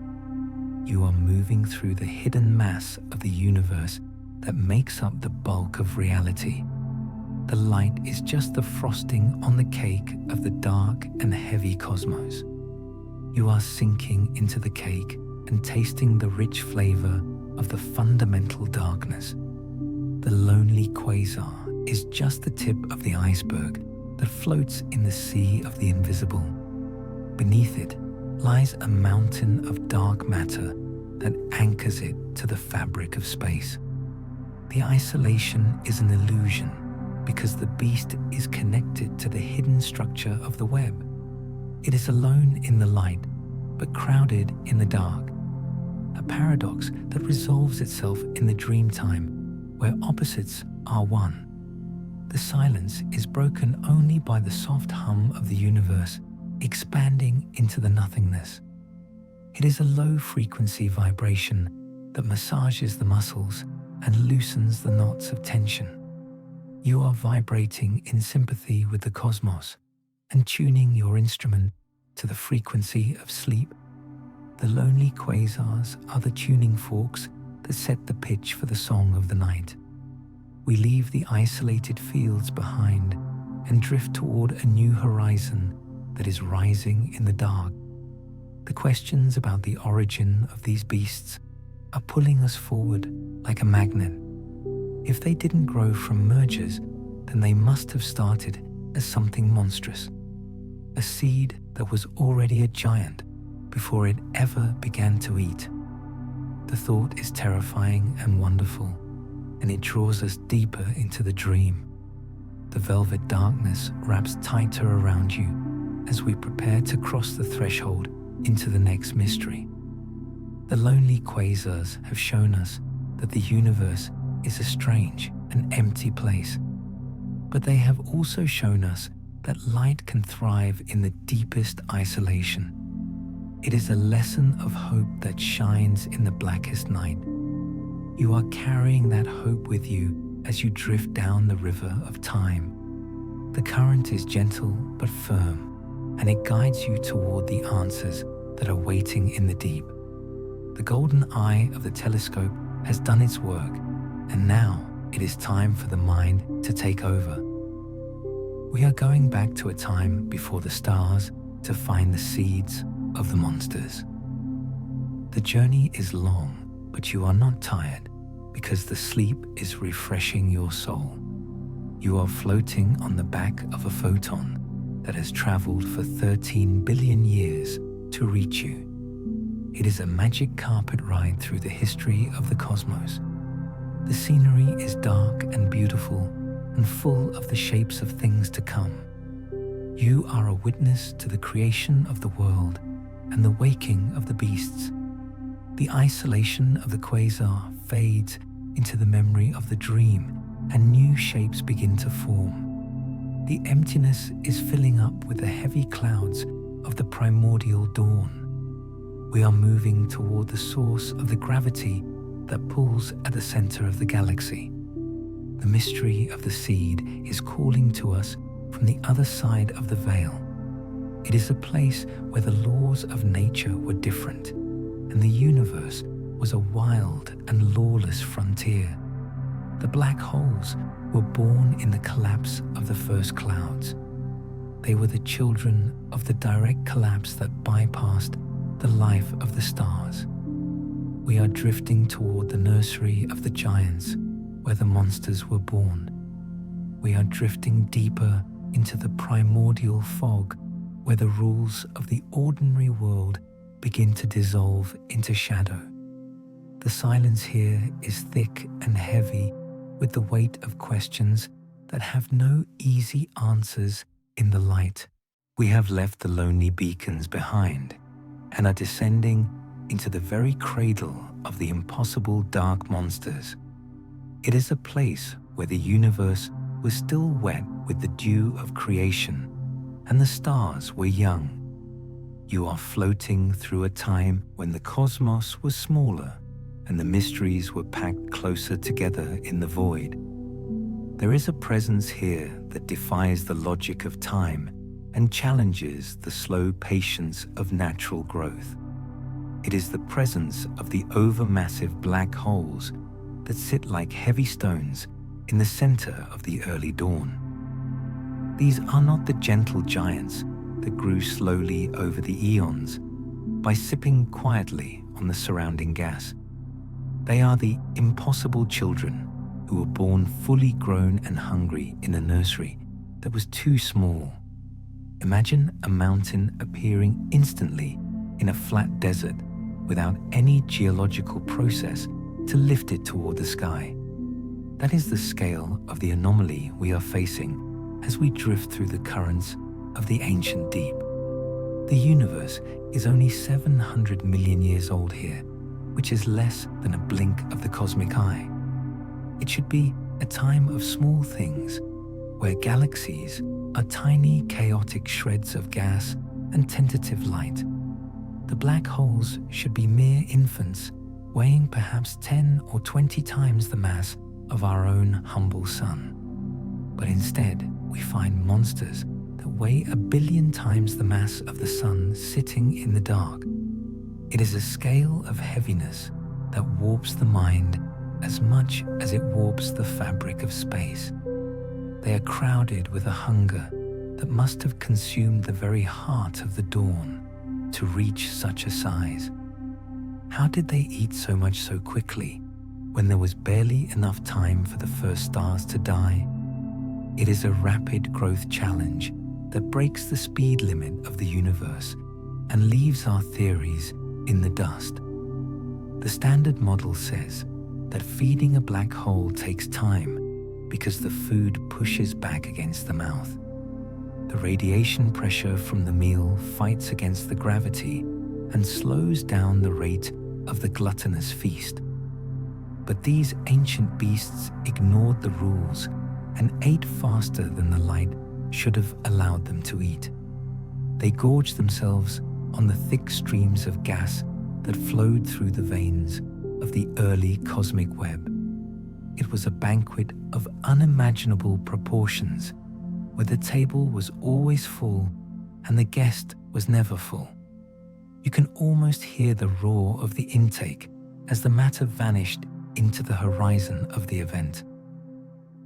S1: You are moving through the hidden mass of the universe that makes up the bulk of reality. The light is just the frosting on the cake of the dark and heavy cosmos. You are sinking into the cake and tasting the rich flavor of the fundamental darkness. The lonely quasar is just the tip of the iceberg that floats in the sea of the invisible. Beneath it lies a mountain of dark matter that anchors it to the fabric of space. The isolation is an illusion because the beast is connected to the hidden structure of the web. It is alone in the light, but crowded in the dark. A paradox that resolves itself in the dream time, where opposites are one. The silence is broken only by the soft hum of the universe expanding into the nothingness. It is a low-frequency vibration that massages the muscles and loosens the knots of tension. You are vibrating in sympathy with the cosmos and tuning your instrument to the frequency of sleep. The lonely quasars are the tuning forks that set the pitch for the song of the night. We leave the isolated fields behind and drift toward a new horizon that is rising in the dark. The questions about the origin of these beasts are pulling us forward like a magnet. If they didn't grow from mergers, then they must have started as something monstrous. A seed that was already a giant before it ever began to eat. The thought is terrifying and wonderful, and it draws us deeper into the dream. The velvet darkness wraps tighter around you as we prepare to cross the threshold into the next mystery. The lonely quasars have shown us that the universe is a strange and empty place, but they have also shown us that light can thrive in the deepest isolation. It is a lesson of hope that shines in the blackest night. You are carrying that hope with you as you drift down the river of time. The current is gentle but firm, and it guides you toward the answers that are waiting in the deep. The golden eye of the telescope has done its work, and now it is time for the mind to take over. We are going back to a time before the stars to find the seeds of the monsters. The journey is long, but you are not tired because the sleep is refreshing your soul. You are floating on the back of a photon that has traveled for 13 billion years to reach you. It is a magic carpet ride through the history of the cosmos. The scenery is dark and beautiful and full of the shapes of things to come. You are a witness to the creation of the world and the waking of the beasts. The isolation of the quasar fades into the memory of the dream, and new shapes begin to form. The emptiness is filling up with the heavy clouds of the primordial dawn. We are moving toward the source of the gravity that pulls at the center of the galaxy. The mystery of the seed is calling to us from the other side of the veil. It is a place where the laws of nature were different, and the universe was a wild and lawless frontier. The black holes were born in the collapse of the first clouds. They were the children of the direct collapse that bypassed the life of the stars. We are drifting toward the nursery of the giants, where the monsters were born. We are drifting deeper into the primordial fog, where the rules of the ordinary world begin to dissolve into shadow. The silence here is thick and heavy with the weight of questions that have no easy answers in the light. We have left the lonely beacons behind and are descending into the very cradle of the impossible dark monsters. It is a place where the universe was still wet with the dew of creation and the stars were young. You are floating through a time when the cosmos was smaller and the mysteries were packed closer together in the void. There is a presence here that defies the logic of time and challenges the slow patience of natural growth. It is the presence of the overmassive black holes that sit like heavy stones in the center of the early dawn. These are not the gentle giants that grew slowly over the eons by sipping quietly on the surrounding gas. They are the impossible children who were born fully grown and hungry in a nursery that was too small. Imagine a mountain appearing instantly in a flat desert without any geological process to lift it toward the sky. That is the scale of the anomaly we are facing as we drift through the currents of the ancient deep. The universe is only 700 million years old here, which is less than a blink of the cosmic eye. It should be a time of small things, where galaxies are tiny chaotic shreds of gas and tentative light. The black holes should be mere infants, weighing perhaps 10 or 20 times the mass of our own humble sun. But instead, we find monsters that weigh 1 billion times the mass of the sun sitting in the dark. It is a scale of heaviness that warps the mind as much as it warps the fabric of space. They are crowded with a hunger that must have consumed the very heart of the dawn to reach such a size. How did they eat so much so quickly when there was barely enough time for the first stars to die? It is a rapid growth challenge that breaks the speed limit of the universe and leaves our theories in the dust. The standard model says that feeding a black hole takes time because the food pushes back against the mouth. The radiation pressure from the meal fights against the gravity and slows down the rate of the gluttonous feast. But these ancient beasts ignored the rules and ate faster than the light should have allowed them to eat. They gorged themselves on the thick streams of gas that flowed through the veins of the early cosmic web. It was a banquet of unimaginable proportions, where the table was always full and the guest was never full. You can almost hear the roar of the intake as the matter vanished into the horizon of the event.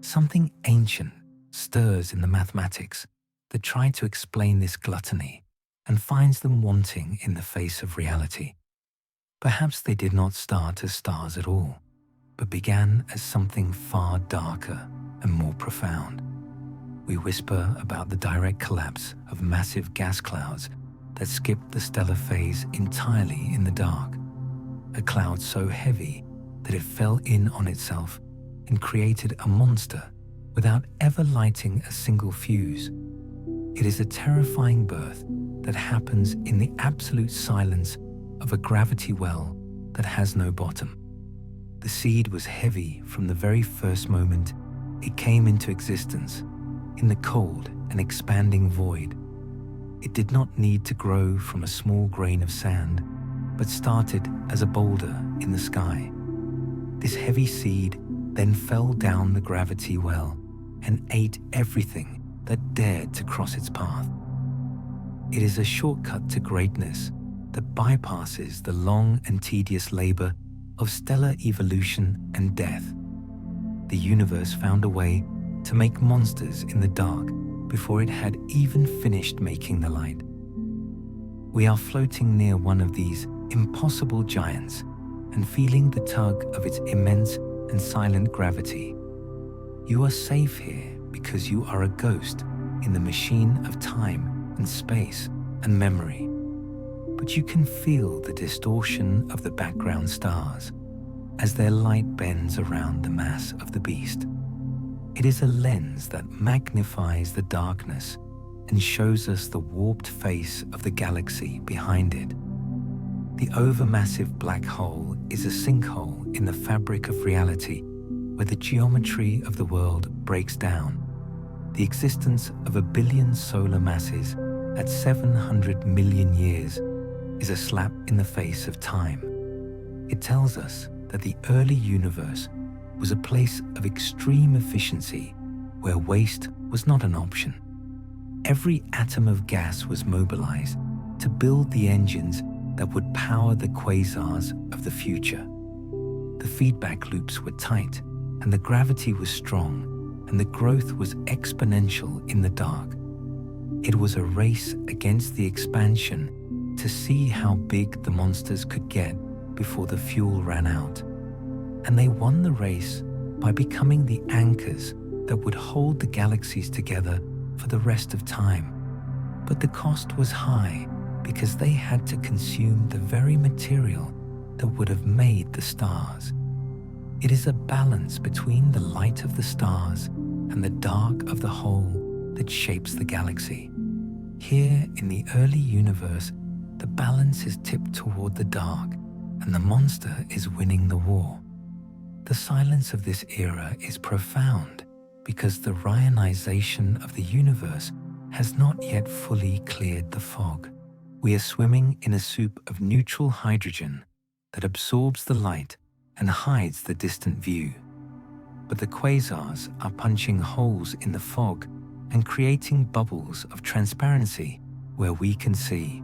S1: Something ancient stirs in the mathematics that try to explain this gluttony and finds them wanting in the face of reality. Perhaps they did not start as stars at all, but began as something far darker and more profound. We whisper about the direct collapse of massive gas clouds that skipped the stellar phase entirely in the dark, a cloud so heavy that it fell in on itself and created a monster without ever lighting a single fuse. It is a terrifying birth that happens in the absolute silence of a gravity well that has no bottom. The seed was heavy from the very first moment it came into existence, in the cold and expanding void. It did not need to grow from a small grain of sand, but started as a boulder in the sky. This heavy seed then fell down the gravity well and ate everything that dared to cross its path. It is a shortcut to greatness that bypasses the long and tedious labor of stellar evolution and death. The universe found a way to make monsters in the dark before it had even finished making the light. We are floating near one of these impossible giants and feeling the tug of its immense and silent gravity. You are safe here because you are a ghost in the machine of time and space and memory. But you can feel the distortion of the background stars as their light bends around the mass of the beast. It is a lens that magnifies the darkness and shows us the warped face of the galaxy behind it. The overmassive black hole is a sinkhole in the fabric of reality where the geometry of the world breaks down. The existence of 1 billion solar masses at 700 million years is a slap in the face of time. It tells us that the early universe was a place of extreme efficiency where waste was not an option. Every atom of gas was mobilized to build the engines that would power the quasars of the future. The feedback loops were tight, and the gravity was strong, and the growth was exponential in the dark. It was a race against the expansion to see how big the monsters could get before the fuel ran out. And they won the race by becoming the anchors that would hold the galaxies together for the rest of time. But the cost was high because they had to consume the very material that would have made the stars. It is a balance between the light of the stars and the dark of the whole that shapes the galaxy. Here in the early universe, the balance is tipped toward the dark, and the monster is winning the war. The silence of this era is profound because the reionization of the universe has not yet fully cleared the fog. We are swimming in a soup of neutral hydrogen that absorbs the light and hides the distant view. But the quasars are punching holes in the fog and creating bubbles of transparency where we can see.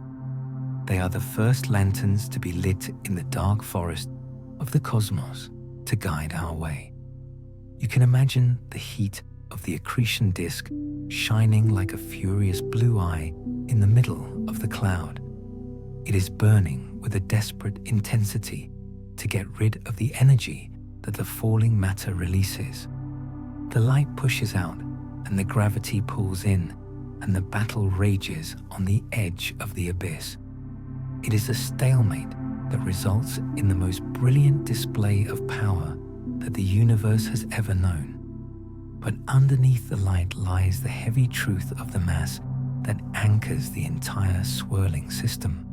S1: They are the first lanterns to be lit in the dark forest of the cosmos to guide our way. You can imagine the heat of the accretion disk shining like a furious blue eye in the middle of the cloud. It is burning with a desperate intensity to get rid of the energy that the falling matter releases. The light pushes out and the gravity pulls in, and the battle rages on the edge of the abyss. It is a stalemate that results in the most brilliant display of power that the universe has ever known. But underneath the light lies the heavy truth of the mass that anchors the entire swirling system.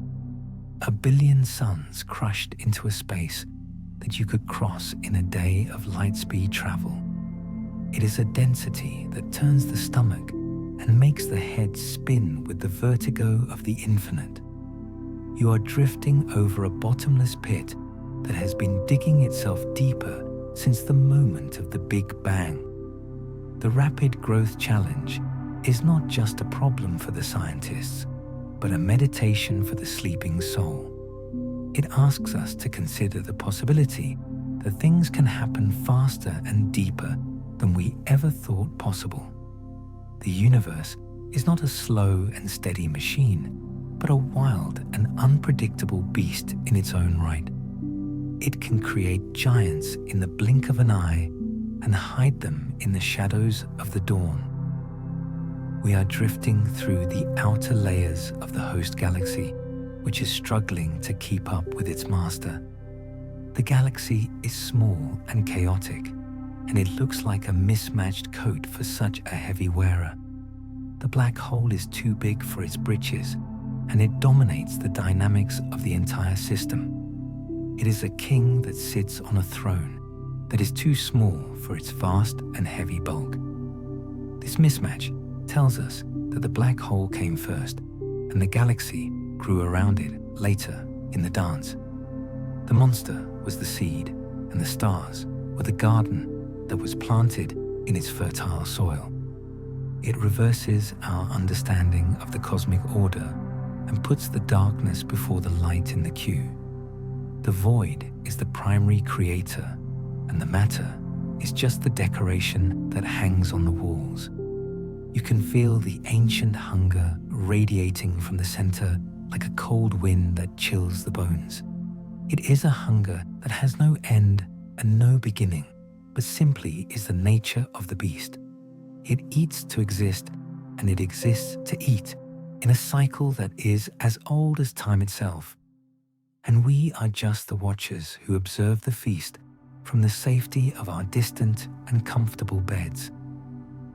S1: 1 billion suns crushed into a space that you could cross in a day of light-speed travel. It is a density that turns the stomach and makes the head spin with the vertigo of the infinite. You are drifting over a bottomless pit that has been digging itself deeper since the moment of the Big Bang. The rapid growth challenge is not just a problem for the scientists, but a meditation for the sleeping soul. It asks us to consider the possibility that things can happen faster and deeper than we ever thought possible. The universe is not a slow and steady machine, but a wild and unpredictable beast in its own right. It can create giants in the blink of an eye and hide them in the shadows of the dawn. We are drifting through the outer layers of the host galaxy, which is struggling to keep up with its master. The galaxy is small and chaotic, and it looks like a mismatched coat for such a heavy wearer. The black hole is too big for its britches, and it dominates the dynamics of the entire system. It is a king that sits on a throne that is too small for its vast and heavy bulk. This mismatch tells us that the black hole came first, and the galaxy grew around it later in the dance. The monster was the seed, and the stars were the garden that was planted in its fertile soil. It reverses our understanding of the cosmic order and puts the darkness before the light in the queue. The void is the primary creator, and the matter is just the decoration that hangs on the walls. You can feel the ancient hunger radiating from the center like a cold wind that chills the bones. It is a hunger that has no end and no beginning, but simply is the nature of the beast. It eats to exist, and it exists to eat, in a cycle that is as old as time itself. And we are just the watchers who observe the feast from the safety of our distant and comfortable beds.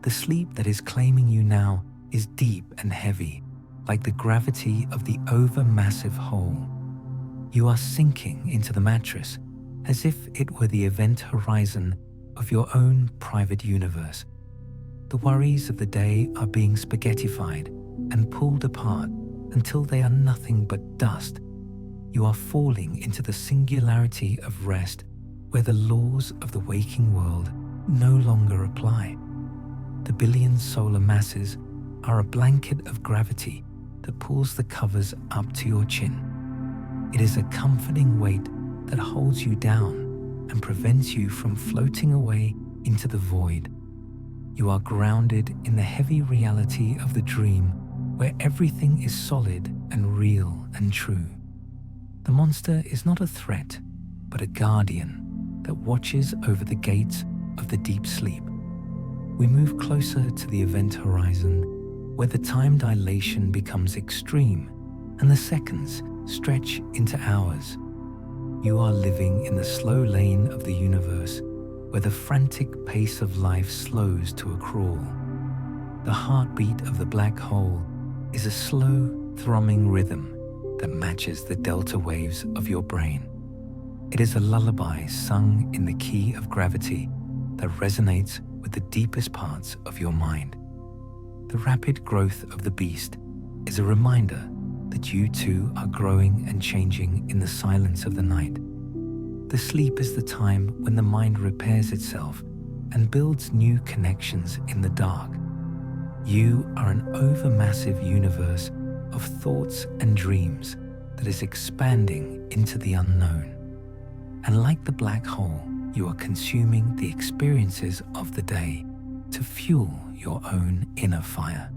S1: The sleep that is claiming you now is deep and heavy, like the gravity of the overmassive whole. You are sinking into the mattress as if it were the event horizon of your own private universe. The worries of the day are being spaghettified and pulled apart until they are nothing but dust. You are falling into the singularity of rest, where the laws of the waking world no longer apply. The billion solar masses are a blanket of gravity that pulls the covers up to your chin. It is a comforting weight that holds you down and prevents you from floating away into the void. You are grounded in the heavy reality of the dream, where everything is solid and real and true. The monster is not a threat, but a guardian that watches over the gates of the deep sleep. We move closer to the event horizon, where the time dilation becomes extreme and the seconds stretch into hours. You are living in the slow lane of the universe, where the frantic pace of life slows to a crawl. The heartbeat of the black hole is a slow, thrumming rhythm that matches the delta waves of your brain. It is a lullaby sung in the key of gravity that resonates with the deepest parts of your mind. The rapid growth of the beast is a reminder that you too are growing and changing in the silence of the night. The sleep is the time when the mind repairs itself and builds new connections in the dark. You are an overmassive universe of thoughts and dreams that is expanding into the unknown. And like the black hole, you are consuming the experiences of the day to fuel your own inner fire.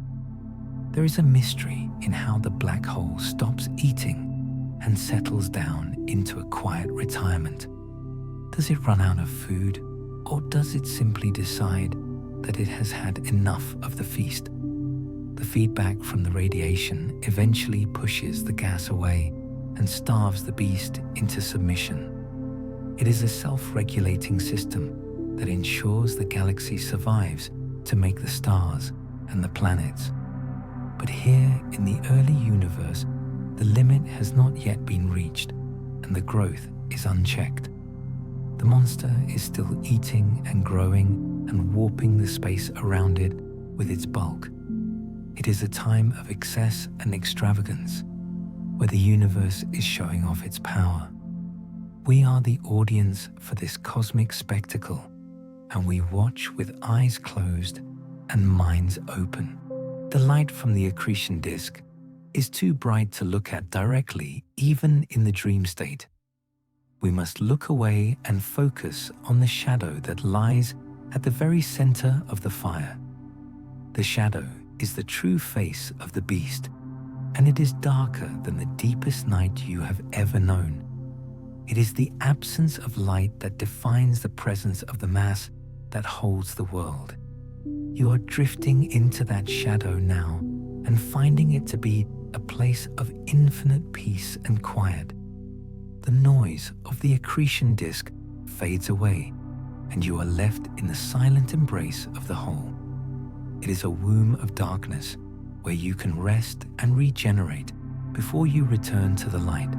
S1: There is a mystery in how the black hole stops eating and settles down into a quiet retirement. Does it run out of food, or does it simply decide that it has had enough of the feast? The feedback from the radiation eventually pushes the gas away and starves the beast into submission. It is a self-regulating system that ensures the galaxy survives to make the stars and the planets. But here in the early universe, the limit has not yet been reached, and the growth is unchecked. The monster is still eating and growing and warping the space around it with its bulk. It is a time of excess and extravagance, where the universe is showing off its power. We are the audience for this cosmic spectacle, and we watch with eyes closed and minds open. The light from the accretion disk is too bright to look at directly, even in the dream state. We must look away and focus on the shadow that lies at the very center of the fire. The shadow is the true face of the beast, and it is darker than the deepest night you have ever known. It is the absence of light that defines the presence of the mass that holds the world. You are drifting into that shadow now and finding it to be a place of infinite peace and quiet. The noise of the accretion disk fades away, and you are left in the silent embrace of the whole. It is a womb of darkness where you can rest and regenerate before you return to the light.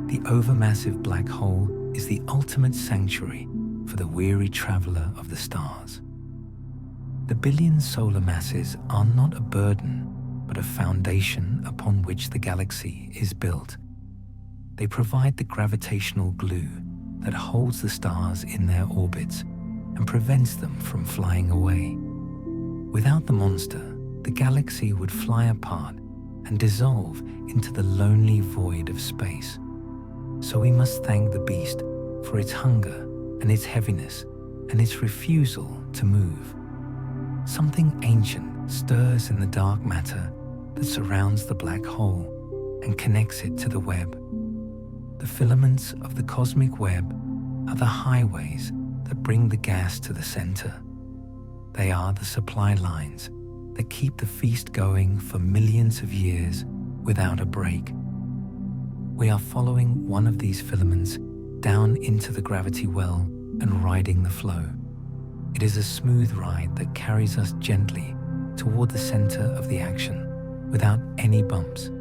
S1: The overmassive black hole is the ultimate sanctuary for the weary traveler of the stars. The billion solar masses are not a burden, but a foundation upon which the galaxy is built. They provide the gravitational glue that holds the stars in their orbits and prevents them from flying away. Without the monster, the galaxy would fly apart and dissolve into the lonely void of space. So we must thank the beast for its hunger and its heaviness and its refusal to move. Something ancient stirs in the dark matter that surrounds the black hole and connects it to the web. The filaments of the cosmic web are the highways that bring the gas to the center. They are the supply lines that keep the feast going for millions of years without a break. We are following one of these filaments down into the gravity well and riding the flow. It is a smooth ride that carries us gently toward the center of the action without any bumps.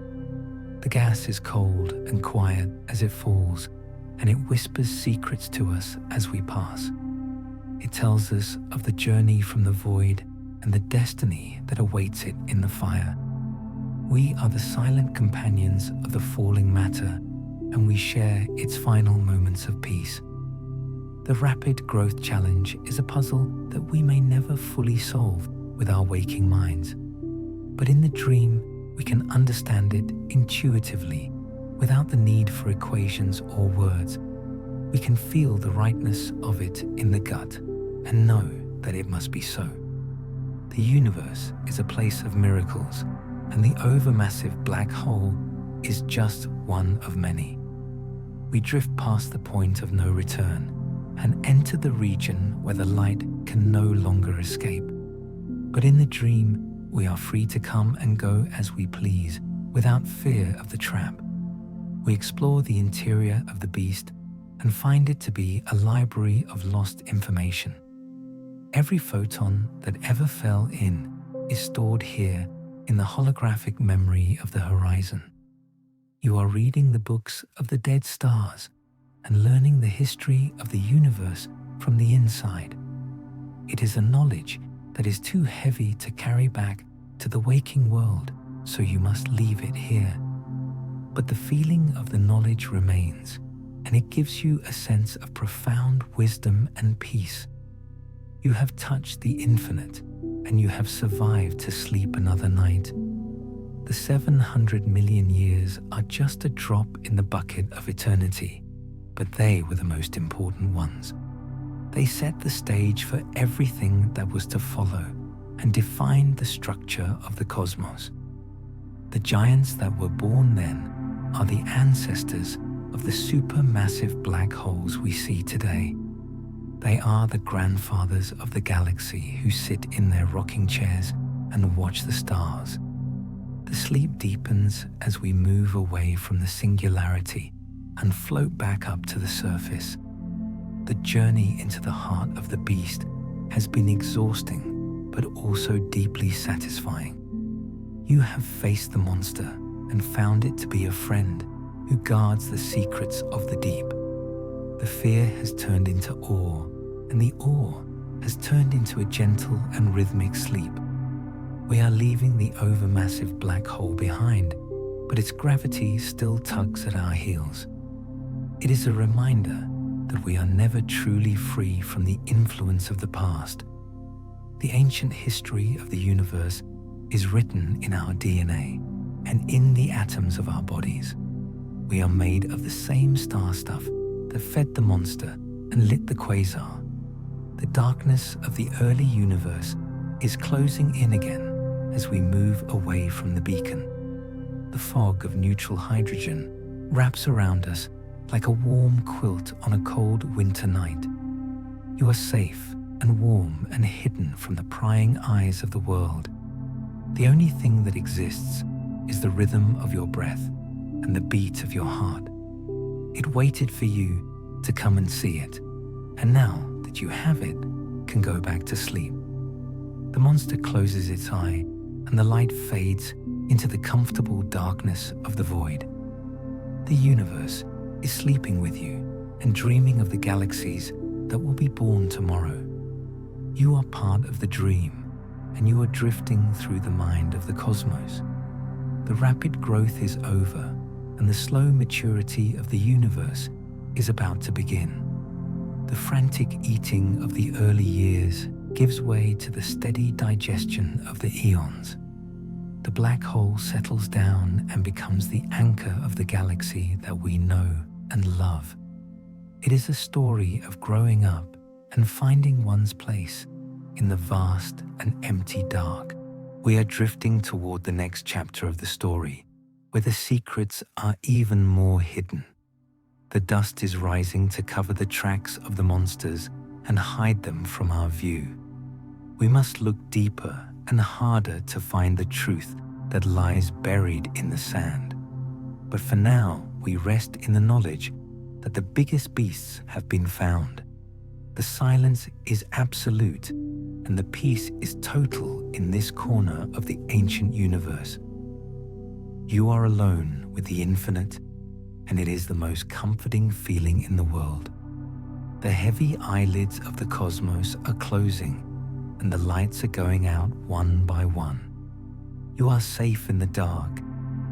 S1: The gas is cold and quiet as it falls, and it whispers secrets to us as we pass. It tells us of the journey from the void and the destiny that awaits it in the fire. We are the silent companions of the falling matter, and we share its final moments of peace. The rapid growth challenge is a puzzle that we may never fully solve with our waking minds. But in the dream, we can understand it intuitively without the need for equations or words. We can feel the rightness of it in the gut and know that it must be so. The universe is a place of miracles, and the overmassive black hole is just one of many. We drift past the point of no return and enter the region where the light can no longer escape. But in the dream, we are free to come and go as we please, without fear of the trap. We explore the interior of the beast and find it to be a library of lost information. Every photon that ever fell in is stored here in the holographic memory of the horizon. You are reading the books of the dead stars and learning the history of the universe from the inside. It is a knowledge that is too heavy to carry back to the waking world, so you must leave it here. But the feeling of the knowledge remains, and it gives you a sense of profound wisdom and peace. You have touched the infinite, and you have survived to sleep another night. The 700 million years are just a drop in the bucket of eternity, but they were the most important ones. They set the stage for everything that was to follow and defined the structure of the cosmos. The giants that were born then are the ancestors of the supermassive black holes we see today. They are the grandfathers of the galaxy who sit in their rocking chairs and watch the stars. The sleep deepens as we move away from the singularity and float back up to the surface. The journey into the heart of the beast has been exhausting, but also deeply satisfying. You have faced the monster and found it to be a friend who guards the secrets of the deep. The fear has turned into awe, and the awe has turned into a gentle and rhythmic sleep. We are leaving the overmassive black hole behind, but its gravity still tugs at our heels. It is a reminder that we are never truly free from the influence of the past. The ancient history of the universe is written in our DNA and in the atoms of our bodies. We are made of the same star stuff that fed the monster and lit the quasar. The darkness of the early universe is closing in again as we move away from the beacon. The fog of neutral hydrogen wraps around us like a warm quilt on a cold winter night. You are safe and warm and hidden from the prying eyes of the world. The only thing that exists is the rhythm of your breath and the beat of your heart. It waited for you to come and see it, and now that you have it, can go back to sleep. The monster closes its eye and the light fades into the comfortable darkness of the void. The universe is sleeping with you and dreaming of the galaxies that will be born tomorrow. You are part of the dream, and you are drifting through the mind of the cosmos. The rapid growth is over, and the slow maturity of the universe is about to begin. The frantic eating of the early years gives way to the steady digestion of the eons. The black hole settles down and becomes the anchor of the galaxy that we know and love. It is a story of growing up and finding one's place in the vast and empty dark. We are drifting toward the next chapter of the story, where the secrets are even more hidden. The dust is rising to cover the tracks of the monsters and hide them from our view. We must look deeper and harder to find the truth that lies buried in the sand. But for now, we rest in the knowledge that the biggest beasts have been found. The silence is absolute, and the peace is total in this corner of the ancient universe. You are alone with the infinite, and it is the most comforting feeling in the world. The heavy eyelids of the cosmos are closing, and the lights are going out one by one. You are safe in the dark,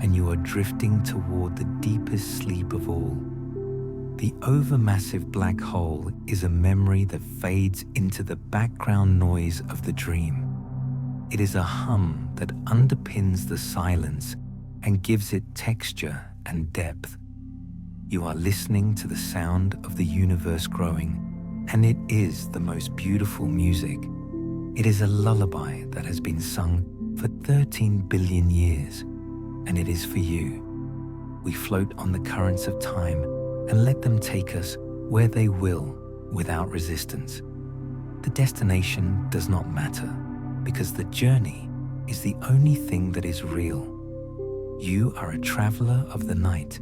S1: and you are drifting toward the deepest sleep of all. The overmassive black hole is a memory that fades into the background noise of the dream. It is a hum that underpins the silence and gives it texture and depth. You are listening to the sound of the universe growing, and it is the most beautiful music. It is a lullaby that has been sung for 13 billion years, and it is for you. We float on the currents of time and let them take us where they will without resistance. The destination does not matter, because the journey is the only thing that is real. You are a traveler of the night,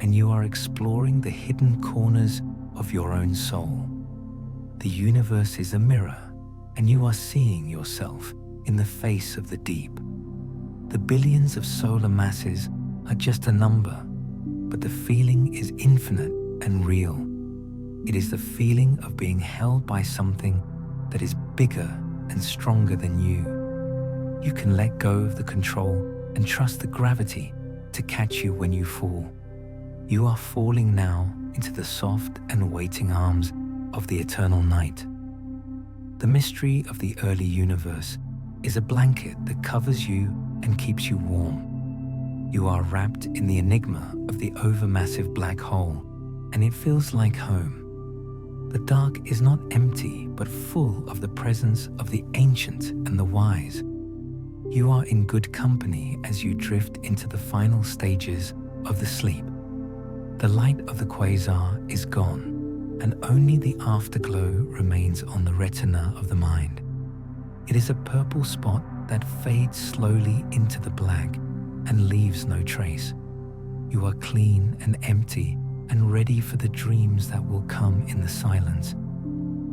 S1: and you are exploring the hidden corners of your own soul. The universe is a mirror, and you are seeing yourself in the face of the deep. The billions of solar masses are just a number, but the feeling is infinite and real. It is the feeling of being held by something that is bigger and stronger than you. You can let go of the control and trust the gravity to catch you when you fall. You are falling now into the soft and waiting arms of the eternal night. The mystery of the early universe is a blanket that covers you and keeps you warm. You are wrapped in the enigma of the overmassive black hole, and it feels like home. The dark is not empty, but full of the presence of the ancient and the wise. You are in good company as you drift into the final stages of the sleep. The light of the quasar is gone, and only the afterglow remains on the retina of the mind. It is a purple spot that fades slowly into the black and leaves no trace. You are clean and empty and ready for the dreams that will come in the silence.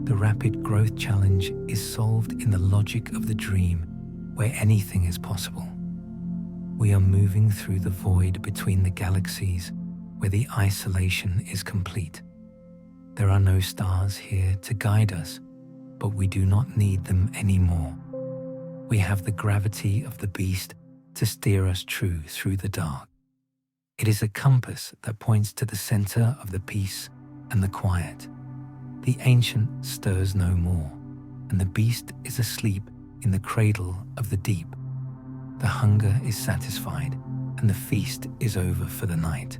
S1: The rapid growth challenge is solved in the logic of the dream, where anything is possible. We are moving through the void between the galaxies, where the isolation is complete. There are no stars here to guide us, but we do not need them anymore. We have the gravity of the beast to steer us true through the dark. It is a compass that points to the center of the peace and the quiet. The ancient stirs no more, and the beast is asleep in the cradle of the deep. the hunger is satisfied and the feast is over for the night.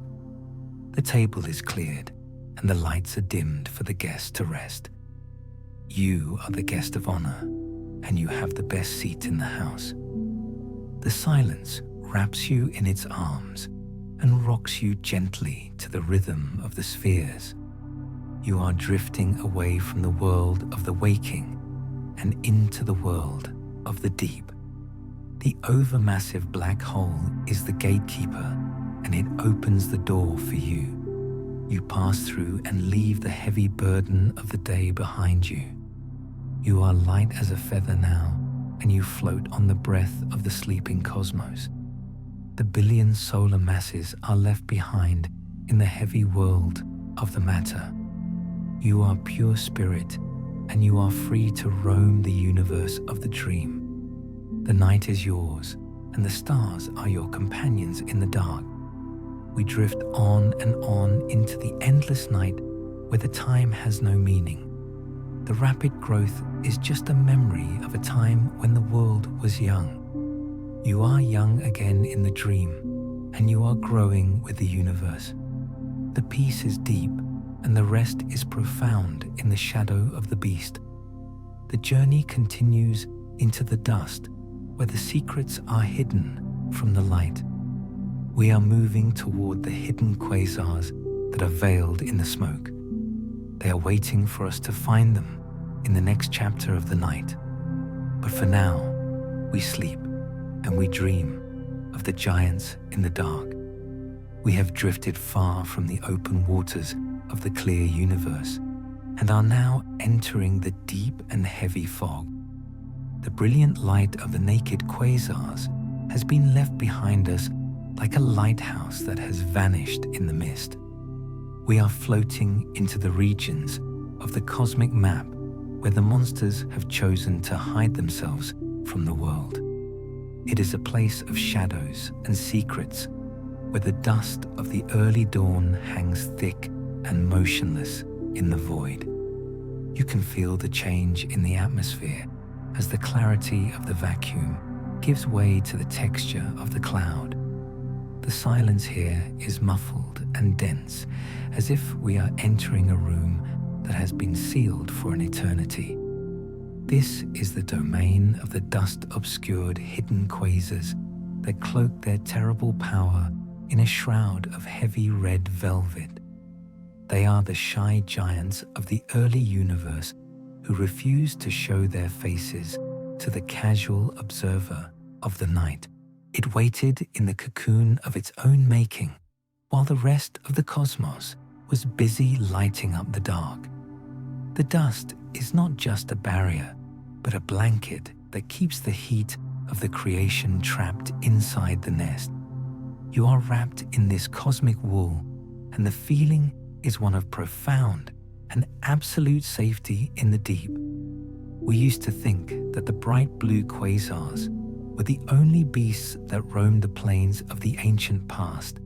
S1: The table is cleared and the lights are dimmed for the guests to rest. You are the guest of honor, and you have the best seat in the house. The silence wraps you in its arms and rocks you gently to the rhythm of the spheres. You are drifting away from the world of the waking and into the world of the deep. The overmassive black hole is the gatekeeper, and it opens the door for you. You pass through and leave the heavy burden of the day behind you. You are light as a feather now, and you float on the breath of the sleeping cosmos. The billion solar masses are left behind in the heavy world of the matter. You are pure spirit, and you are free to roam the universe of the dream. The night is yours, and the stars are your companions in the dark. We drift on and on into the endless night where the time has no meaning. The rapid growth is just a memory of a time when the world was young. You are young again in the dream, and you are growing with the universe. The peace is deep, and the rest is profound in the shadow of the beast. The journey continues into the dust, where the secrets are hidden from the light. We are moving toward the hidden quasars that are veiled in the smoke. They are waiting for us to find them in the next chapter of the night. But for now, we sleep and we dream of the giants in the dark. We have drifted far from the open waters of the clear universe and are now entering the deep and heavy fog. The brilliant light of the naked quasars has been left behind us like a lighthouse that has vanished in the mist. We are floating into the regions of the cosmic map where the monsters have chosen to hide themselves from the world. It is a place of shadows and secrets where the dust of the early dawn hangs thick and motionless in the void. You can feel the change in the atmosphere as the clarity of the vacuum gives way to the texture of the cloud. The silence here is muffled and dense, as if we are entering a room that has been sealed for an eternity. This is the domain of the dust-obscured hidden quasars that cloak their terrible power in a shroud of heavy red velvet. They are the shy giants of the early universe who refuse to show their faces to the casual observer of the night. It waited in the cocoon of its own making, while the rest of the cosmos was busy lighting up the dark. The dust is not just a barrier, but a blanket that keeps the heat of the creation trapped inside the nest. You are wrapped in this cosmic wool, and the feeling is one of profound and absolute safety in the deep. We used to think that the bright blue quasars were the only beasts that roamed the plains of the ancient past.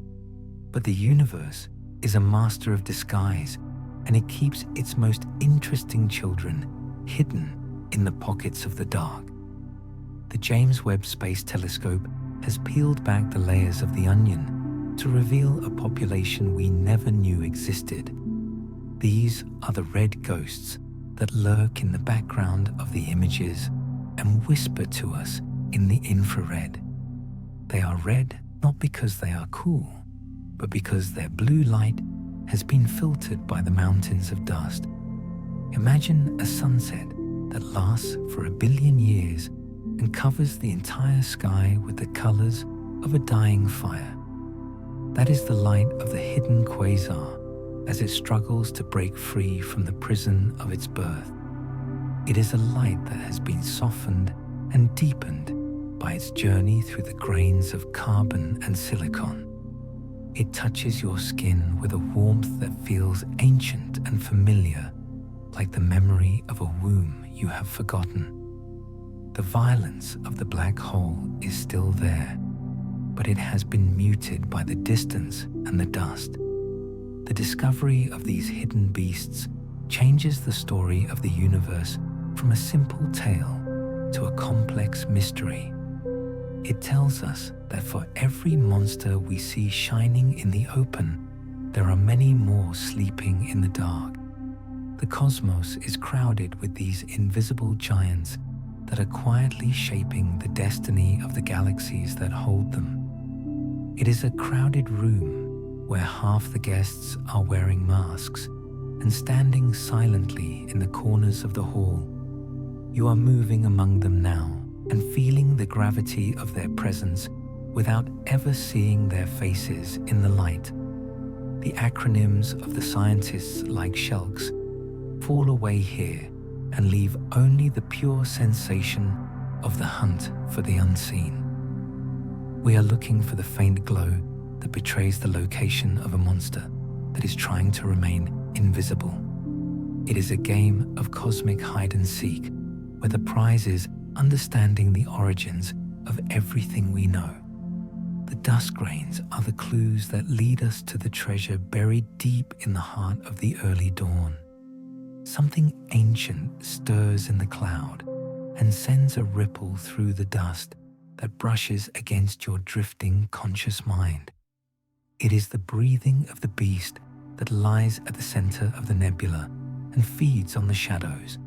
S1: But the universe is a master of disguise, and it keeps its most interesting children hidden in the pockets of the dark. The James Webb Space Telescope has peeled back the layers of the onion to reveal a population we never knew existed. These are the red ghosts that lurk in the background of the images and whisper to us in the infrared. They are red not because they are cool, but because their blue light has been filtered by the mountains of dust. Imagine a sunset that lasts for 1 billion years and covers the entire sky with the colors of a dying fire. That is the light of the hidden quasar as it struggles to break free from the prison of its birth. It is a light that has been softened and deepened by its journey through the grains of carbon and silicon. It touches your skin with a warmth that feels ancient and familiar, like the memory of a womb you have forgotten. The violence of the black hole is still there, but it has been muted by the distance and the dust. The discovery of these hidden beasts changes the story of the universe from a simple tale to a complex mystery. It tells us that for every monster we see shining in the open, there are many more sleeping in the dark. The cosmos is crowded with these invisible giants that are quietly shaping the destiny of the galaxies that hold them. It is a crowded room where half the guests are wearing masks and standing silently in the corners of the hall. You are moving among them now and feeling the gravity of their presence without ever seeing their faces in the light. The acronyms of the scientists like SHELLQs fall away here and leave only the pure sensation of the hunt for the unseen. We are looking for the faint glow that betrays the location of a monster that is trying to remain invisible. It is a game of cosmic hide and seek, where the prize is understanding the origins of everything we know. The dust grains are the clues that lead us to the treasure buried deep in the heart of the early dawn. Something ancient stirs in the cloud and sends a ripple through the dust that brushes against your drifting conscious mind. It is the breathing of the beast that lies at the center of the nebula and feeds on the shadows.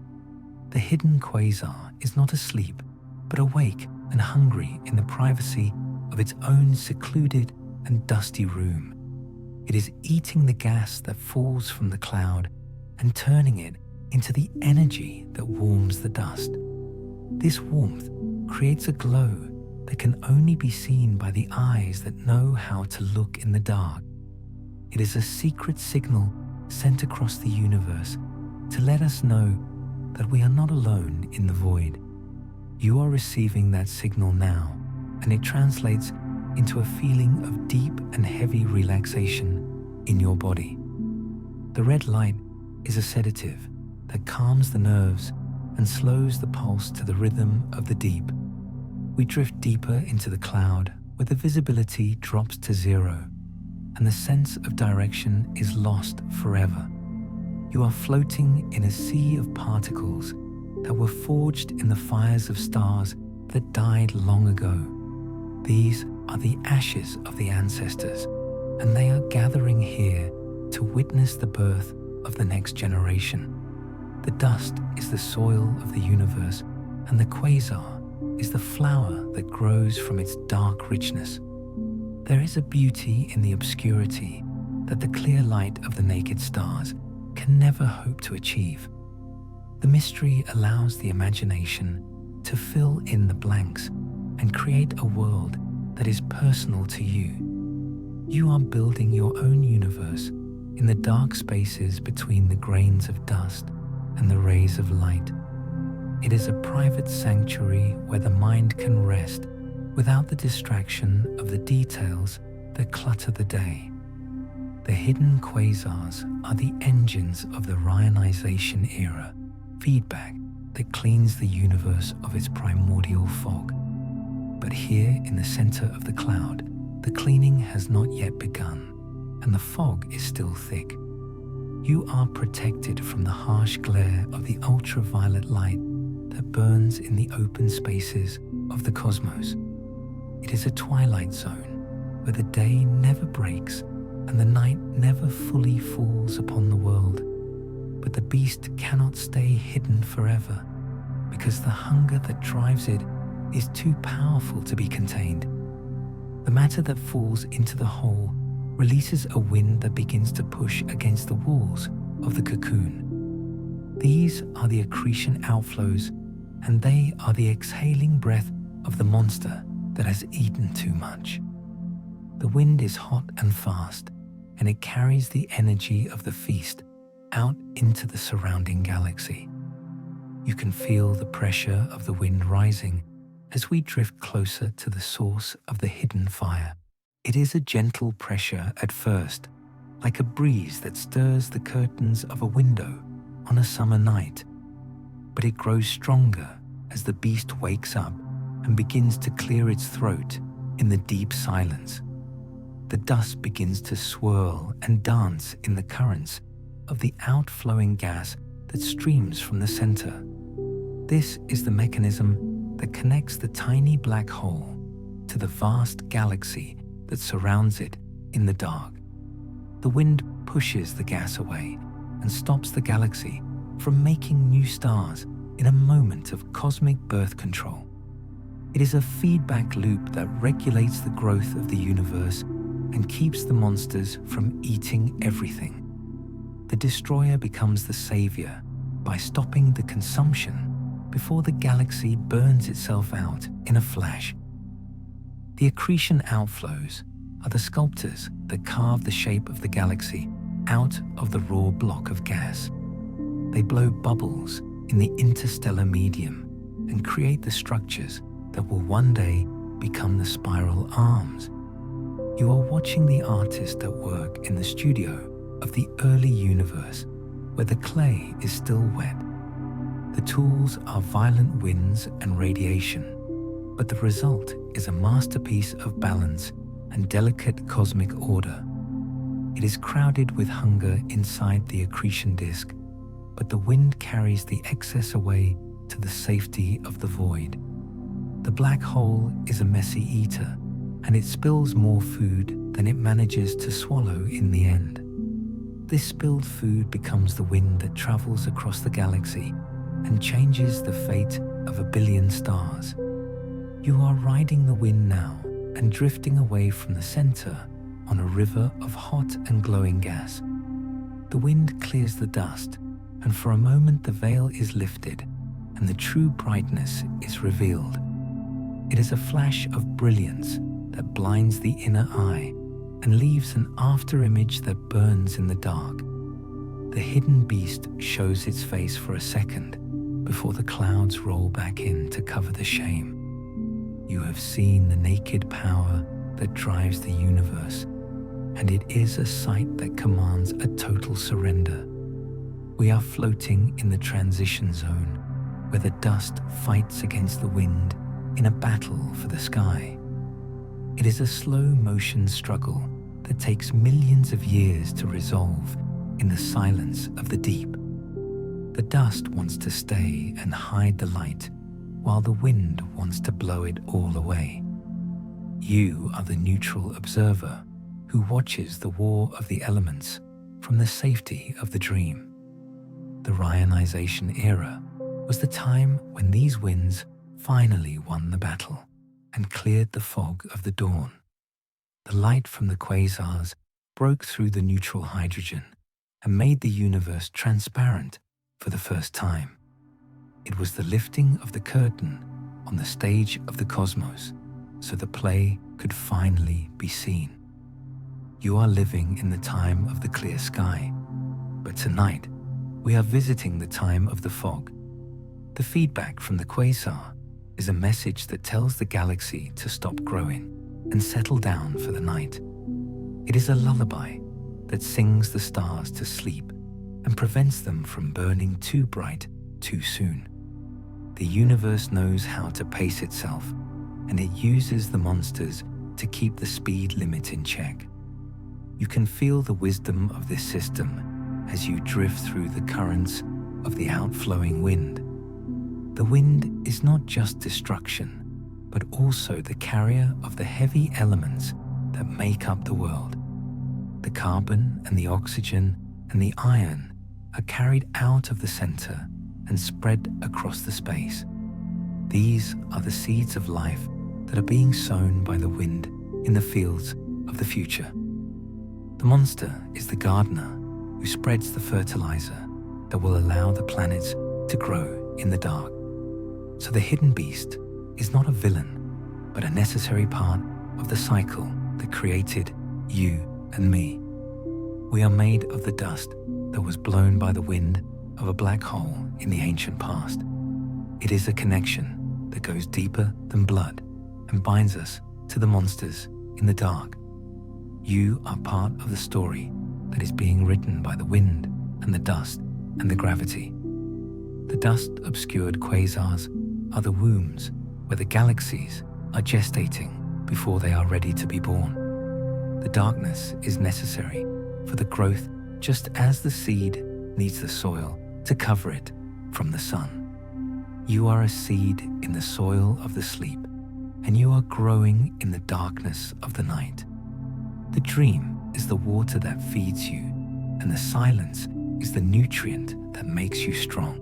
S1: The hidden quasar is not asleep, but awake and hungry in the privacy of its own secluded and dusty room. It is eating the gas that falls from the cloud and turning it into the energy that warms the dust. This warmth creates a glow that can only be seen by the eyes that know how to look in the dark. It is a secret signal sent across the universe to let us know that we are not alone in the void. You are receiving that signal now, and it translates into a feeling of deep and heavy relaxation in your body. The red light is a sedative that calms the nerves and slows the pulse to the rhythm of the deep. We drift deeper into the cloud where the visibility drops to zero and the sense of direction is lost forever. You are floating in a sea of particles that were forged in the fires of stars that died long ago. These are the ashes of the ancestors, and they are gathering here to witness the birth of the next generation. The dust is the soil of the universe, and the quasar is the flower that grows from its dark richness. There is a beauty in the obscurity that the clear light of the naked stars can never hope to achieve. The mystery allows the imagination to fill in the blanks and create a world that is personal to you. You are building your own universe in the dark spaces between the grains of dust and the rays of light. It is a private sanctuary where the mind can rest without the distraction of the details that clutter the day. The hidden quasars are the engines of the reionization era, feedback that cleans the universe of its primordial fog. But here in the center of the cloud, the cleaning has not yet begun, and the fog is still thick. You are protected from the harsh glare of the ultraviolet light that burns in the open spaces of the cosmos. It is a twilight zone where the day never breaks and the night never fully falls upon the world. But the beast cannot stay hidden forever, because the hunger that drives it is too powerful to be contained. The matter that falls into the hole releases a wind that begins to push against the walls of the cocoon. These are the accretion outflows, and they are the exhaling breath of the monster that has eaten too much. The wind is hot and fast, and it carries the energy of the feast out into the surrounding galaxy. You can feel the pressure of the wind rising as we drift closer to the source of the hidden fire. It is a gentle pressure at first, like a breeze that stirs the curtains of a window on a summer night. But it grows stronger as the beast wakes up and begins to clear its throat in the deep silence. The dust begins to swirl and dance in the currents of the outflowing gas that streams from the center. This is the mechanism that connects the tiny black hole to the vast galaxy that surrounds it in the dark. The wind pushes the gas away and stops the galaxy from making new stars in a moment of cosmic birth control. It is a feedback loop that regulates the growth of the universe and keeps the monsters from eating everything. The destroyer becomes the savior by stopping the consumption before the galaxy burns itself out in a flash. The accretion outflows are the sculptors that carve the shape of the galaxy out of the raw block of gas. They blow bubbles in the interstellar medium and create the structures that will one day become the spiral arms. You are watching the artist at work in the studio of the early universe, where the clay is still wet. The tools are violent winds and radiation, but the result is a masterpiece of balance and delicate cosmic order. It is crowded with hunger inside the accretion disk, but the wind carries the excess away to the safety of the void. The black hole is a messy eater, and it spills more food than it manages to swallow in the end. This spilled food becomes the wind that travels across the galaxy and changes the fate of 1 billion stars. You are riding the wind now and drifting away from the center on a river of hot and glowing gas. The wind clears the dust, and for a moment the veil is lifted and the true brightness is revealed. It is a flash of brilliance that blinds the inner eye and leaves an afterimage that burns in the dark. The hidden beast shows its face for a second before the clouds roll back in to cover the shame. You have seen the naked power that drives the universe, and it is a sight that commands a total surrender. We are floating in the transition zone, where the dust fights against the wind in a battle for the sky. It is a slow-motion struggle that takes millions of years to resolve in the silence of the deep. The dust wants to stay and hide the light, while the wind wants to blow it all away. You are the neutral observer who watches the war of the elements from the safety of the dream. The reionization era was the time when these winds finally won the battle and cleared the fog of the dawn. The light from the quasars broke through the neutral hydrogen and made the universe transparent for the first time. It was the lifting of the curtain on the stage of the cosmos, so the play could finally be seen. You are living in the time of the clear sky, but tonight we are visiting the time of the fog. The feedback from the quasar is a message that tells the galaxy to stop growing and settle down for the night. It is a lullaby that sings the stars to sleep and prevents them from burning too bright too soon. The universe knows how to pace itself, and it uses the monsters to keep the speed limit in check. You can feel the wisdom of this system as you drift through the currents of the outflowing wind. The wind is not just destruction, but also the carrier of the heavy elements that make up the world. The carbon and the oxygen and the iron are carried out of the center and spread across the space. These are the seeds of life that are being sown by the wind in the fields of the future. The monster is the gardener who spreads the fertilizer that will allow the planets to grow in the dark. So the hidden beast is not a villain, but a necessary part of the cycle that created you and me. We are made of the dust that was blown by the wind of a black hole in the ancient past. It is a connection that goes deeper than blood and binds us to the monsters in the dark. You are part of the story that is being written by the wind and the dust and the gravity. The dust-obscured quasars are the wombs where the galaxies are gestating before they are ready to be born. The darkness is necessary for the growth, just as the seed needs the soil to cover it from the sun. You are a seed in the soil of the sleep, and you are growing in the darkness of the night. The dream is the water that feeds you, and the silence is the nutrient that makes you strong.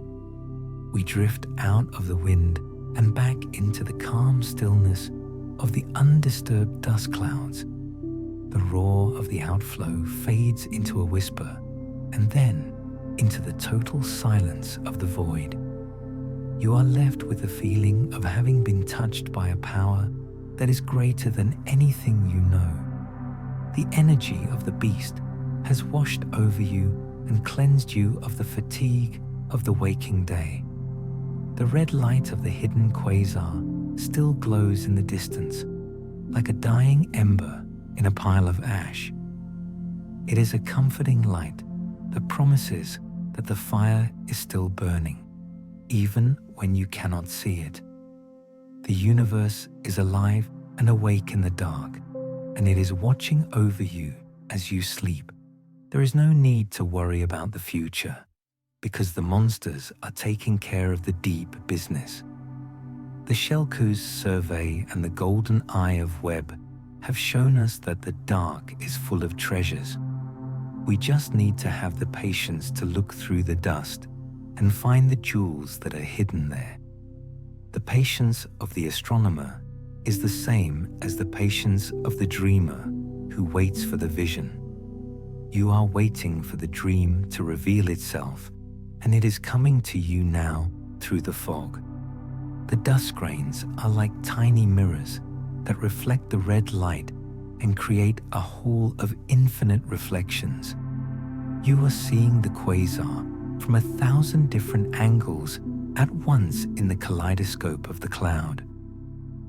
S1: We drift out of the wind and back into the calm stillness of the undisturbed dust clouds. The roar of the outflow fades into a whisper, and then into the total silence of the void. You are left with the feeling of having been touched by a power that is greater than anything you know. The energy of the beast has washed over you and cleansed you of the fatigue of the waking day. The red light of the hidden quasar still glows in the distance, like a dying ember in a pile of ash. It is a comforting light that promises that the fire is still burning, even when you cannot see it. The universe is alive and awake in the dark, and it is watching over you as you sleep. There is no need to worry about the future, because the monsters are taking care of the deep business. The SHELLQs survey and the golden eye of Webb have shown us that the dark is full of treasures. We just need to have the patience to look through the dust and find the jewels that are hidden there. The patience of the astronomer is the same as the patience of the dreamer who waits for the vision. You are waiting for the dream to reveal itself, and it is coming to you now through the fog. The dust grains are like tiny mirrors that reflect the red light and create a hall of infinite reflections. You are seeing the quasar from 1,000 different angles at once in the kaleidoscope of the cloud.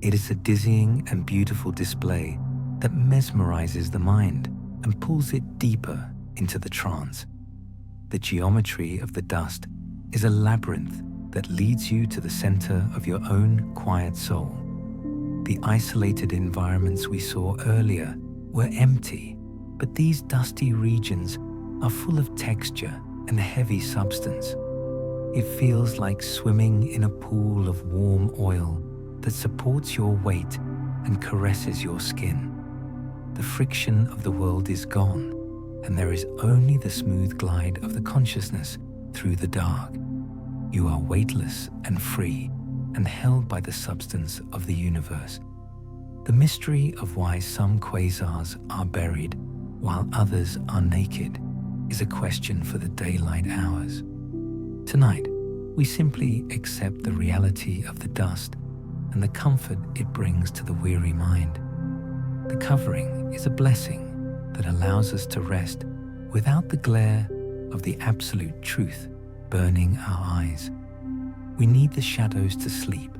S1: It is a dizzying and beautiful display that mesmerizes the mind and pulls it deeper into the trance. The geometry of the dust is a labyrinth that leads you to the center of your own quiet soul. The isolated environments we saw earlier were empty, but these dusty regions are full of texture and heavy substance. It feels like swimming in a pool of warm oil that supports your weight and caresses your skin. The friction of the world is gone, and there is only the smooth glide of the consciousness through the dark. You are weightless and free, and held by the substance of the universe. The mystery of why some quasars are buried while others are naked is a question for the daylight hours. Tonight, we simply accept the reality of the dust and the comfort it brings to the weary mind. The covering is a blessing that allows us to rest without the glare of the absolute truth burning our eyes. We need the shadows to sleep,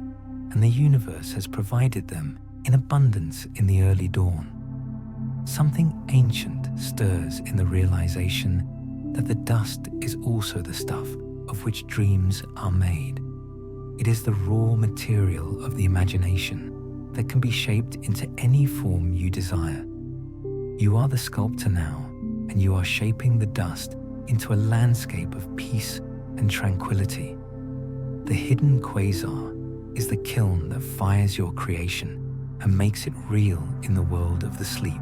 S1: and the universe has provided them in abundance in the early dawn. Something ancient stirs in the realization that the dust is also the stuff of which dreams are made. It is the raw material of the imagination that can be shaped into any form you desire. You are the sculptor now, and you are shaping the dust into a landscape of peace and tranquility. The hidden quasar is the kiln that fires your creation and makes it real in the world of the sleep.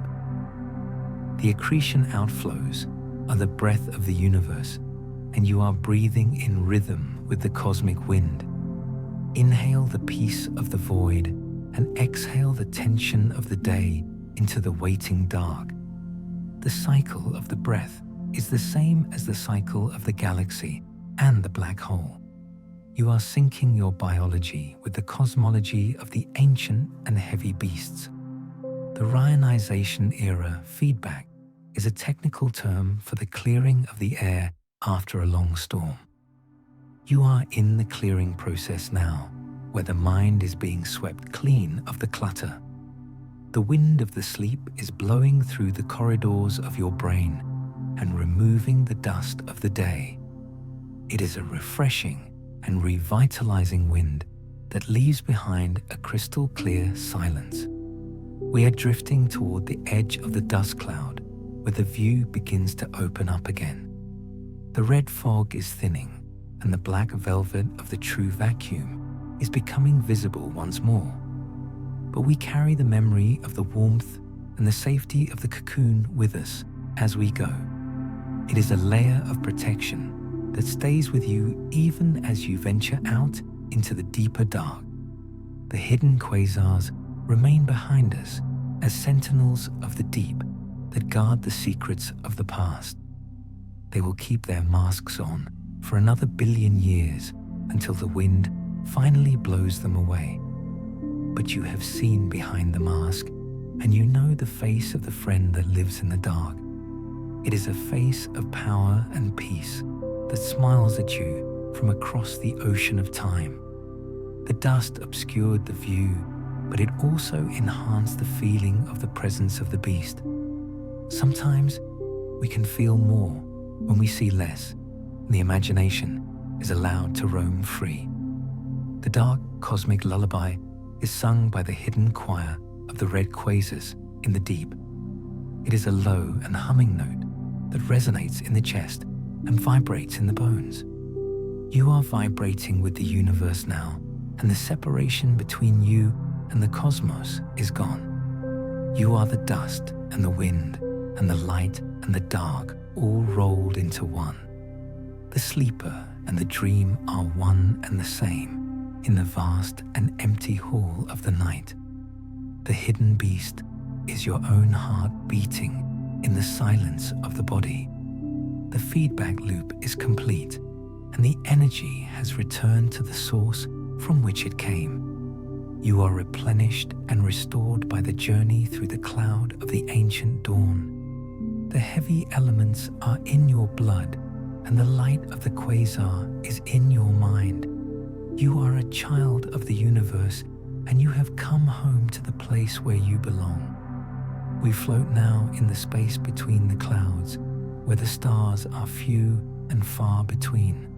S1: The accretion outflows are the breath of the universe, and you are breathing in rhythm with the cosmic wind. Inhale the peace of the void and exhale the tension of the day into the waiting dark. The cycle of the breath is the same as the cycle of the galaxy and the black hole. You are syncing your biology with the cosmology of the ancient and heavy beasts. The reionization era feedback is a technical term for the clearing of the air after a long storm. You are in the clearing process now, where the mind is being swept clean of the clutter. The wind of the sleep is blowing through the corridors of your brain and removing the dust of the day. It is a refreshing and revitalizing wind that leaves behind a crystal clear silence. We are drifting toward the edge of the dust cloud, where the view begins to open up again. The red fog is thinning, and the black velvet of the true vacuum is becoming visible once more. but we carry the memory of the warmth and the safety of the cocoon with us as we go. It is a layer of protection that stays with you even as you venture out into the deeper dark. The hidden quasars remain behind us as sentinels of the deep that guard the secrets of the past. They will keep their masks on for another billion years until the wind finally blows them away. But you have seen behind the mask, and you know the face of the friend that lives in the dark. It is a face of power and peace that smiles at you from across the ocean of time. The dust obscured the view, but it also enhanced the feeling of the presence of the beast. Sometimes we can feel more when we see less, and the imagination is allowed to roam free. The dark cosmic lullaby is sung by the hidden choir of the red quasars in the deep. It is a low and humming note that resonates in the chest and vibrates in the bones. You are vibrating with the universe now, and the separation between you and the cosmos is gone. You are the dust and the wind and the light and the dark all rolled into one. The sleeper and the dream are one and the same in the vast and empty hall of the night. The hidden beast is your own heart beating in the silence of the body. The feedback loop is complete, and the energy has returned to the source from which it came. You are replenished and restored by the journey through the cloud of the ancient dawn. The heavy elements are in your blood, and the light of the quasar is in your mind. You are a child of the universe, and you have come home to the place where you belong. We float now in the space between the clouds, where the stars are few and far between.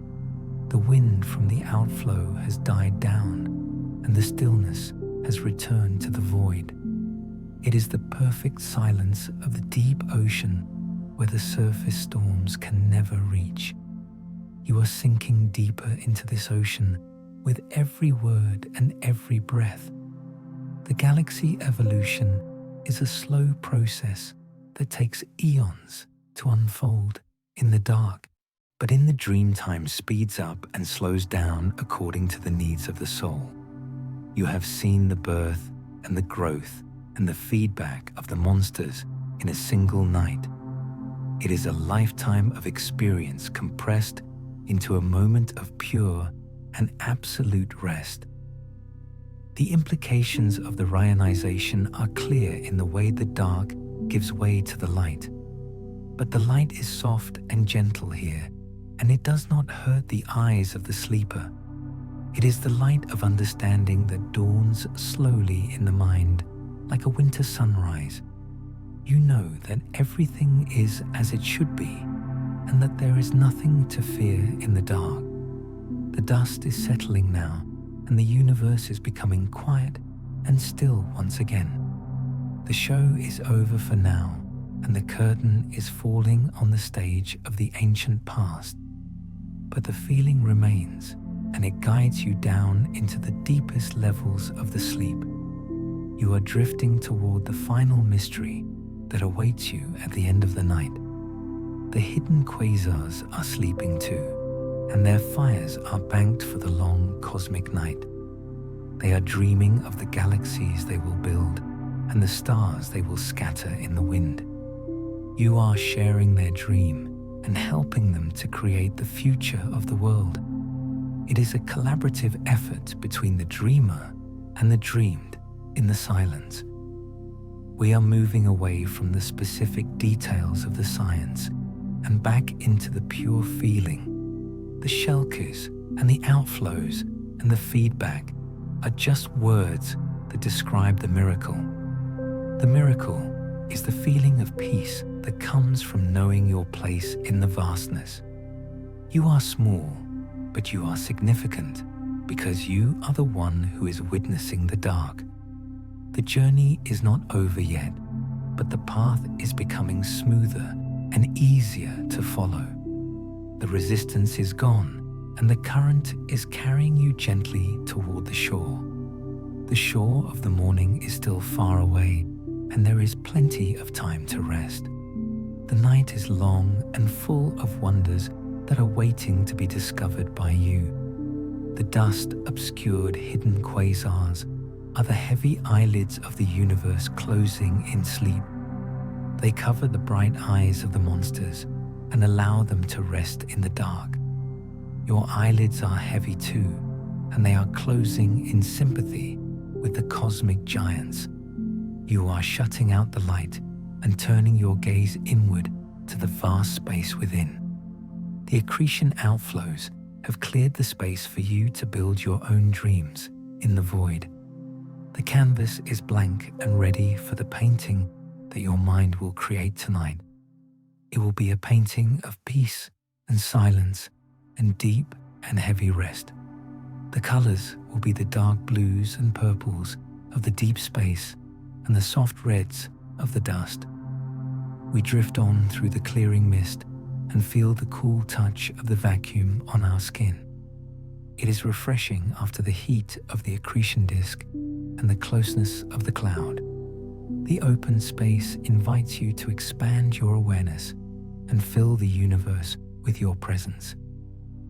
S1: The wind from the outflow has died down, and the stillness has returned to the void. It is the perfect silence of the deep ocean where the surface storms can never reach. You are sinking deeper into this ocean with every word and every breath. The galaxy evolution is a slow process that takes eons to unfold in the dark, but in the dream time speeds up and slows down according to the needs of the soul. You have seen the birth and the growth and the feedback of the monsters in a single night. It is a lifetime of experience compressed into a moment of pure and absolute rest. The implications of the reionization are clear in the way the dark gives way to the light. But the light is soft and gentle here, and it does not hurt the eyes of the sleeper. It is the light of understanding that dawns slowly in the mind, like a winter sunrise. You know that everything is as it should be, and that there is nothing to fear in the dark. The dust is settling now, and the universe is becoming quiet and still once again. The show is over for now, and the curtain is falling on the stage of the ancient past. But the feeling remains, and it guides you down into the deepest levels of the sleep. You are drifting toward the final mystery that awaits you at the end of the night. The hidden quasars are sleeping too, and their fires are banked for the long cosmic night. They are dreaming of the galaxies they will build and the stars they will scatter in the wind. You are sharing their dream and helping them to create the future of the world. It is a collaborative effort between the dreamer and the dreamed in the silence. We are moving away from the specific details of the science and back into the pure feeling. The SHELLQs and the outflows and the feedback are just words that describe the miracle. The miracle is the feeling of peace that comes from knowing your place in the vastness. You are small, but you are significant because you are the one who is witnessing the dark. The journey is not over yet, but the path is becoming smoother and easier to follow. The resistance is gone, and the current is carrying you gently toward the shore. The shore of the morning is still far away, and there is plenty of time to rest. The night is long and full of wonders that are waiting to be discovered by you. The dust-obscured hidden quasars are the heavy eyelids of the universe closing in sleep. They cover the bright eyes of the monsters and allow them to rest in the dark. Your eyelids are heavy too, and they are closing in sympathy with the cosmic giants. You are shutting out the light and turning your gaze inward to the vast space within. The accretion outflows have cleared the space for you to build your own dreams in the void. The canvas is blank and ready for the painting that your mind will create tonight. It will be a painting of peace and silence and deep and heavy rest. The colors will be the dark blues and purples of the deep space and the soft reds of the dust. We drift on through the clearing mist and feel the cool touch of the vacuum on our skin. It is refreshing after the heat of the accretion disk and the closeness of the cloud. The open space invites you to expand your awareness and fill the universe with your presence.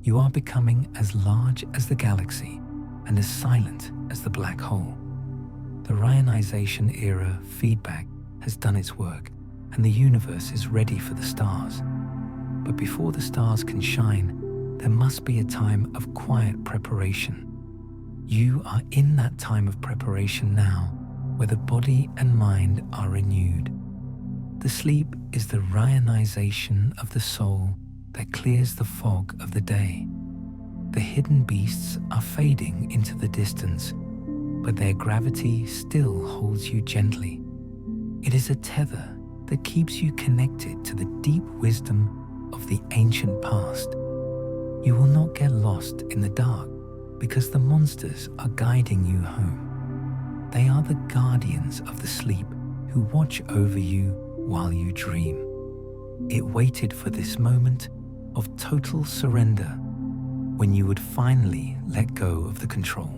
S1: You are becoming as large as the galaxy and as silent as the black hole. The reionization era feedback has done its work, and the universe is ready for the stars. But before the stars can shine, there must be a time of quiet preparation. You are in that time of preparation now, where the body and mind are renewed. The sleep is the reionization of the soul that clears the fog of the day. The hidden beasts are fading into the distance, but their gravity still holds you gently. It is a tether that keeps you connected to the deep wisdom of the ancient past. You will not get lost in the dark because the monsters are guiding you home. They are the guardians of the sleep who watch over you while you dream. It waited for this moment of total surrender when you would finally let go of the control.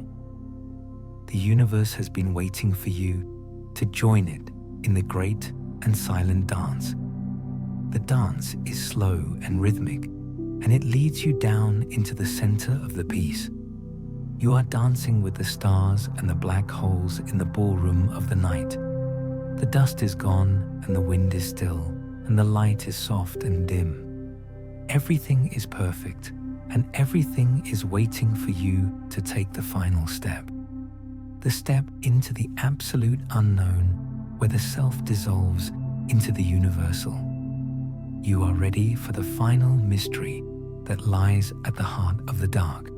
S1: The universe has been waiting for you to join it in the great and silent dance. The dance is slow and rhythmic, and it leads you down into the center of the piece. You are dancing with the stars and the black holes in the ballroom of the night. The dust is gone and the wind is still, and the light is soft and dim. Everything is perfect, and everything is waiting for you to take the final step. The step into the absolute unknown, where the self dissolves into the universal. You are ready for the final mystery that lies at the heart of the dark.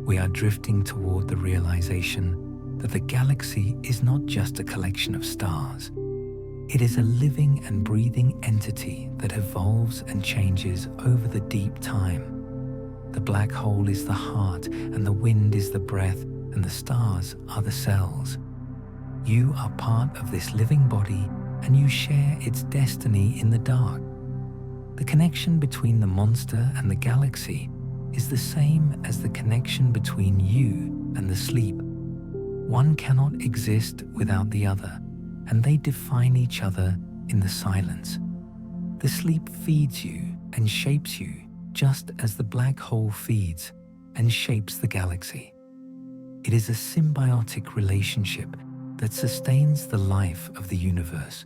S1: We are drifting toward the realization that the galaxy is not just a collection of stars. It is a living and breathing entity that evolves and changes over the deep time. The black hole is the heart, and the wind is the breath, and the stars are the cells. You are part of this living body, and you share its destiny in the dark. The connection between the monster and the galaxy is the same as the connection between you and the sleep. One cannot exist without the other, and they define each other in the silence. The sleep feeds you and shapes you just as the black hole feeds and shapes the galaxy. It is a symbiotic relationship that sustains the life of the universe.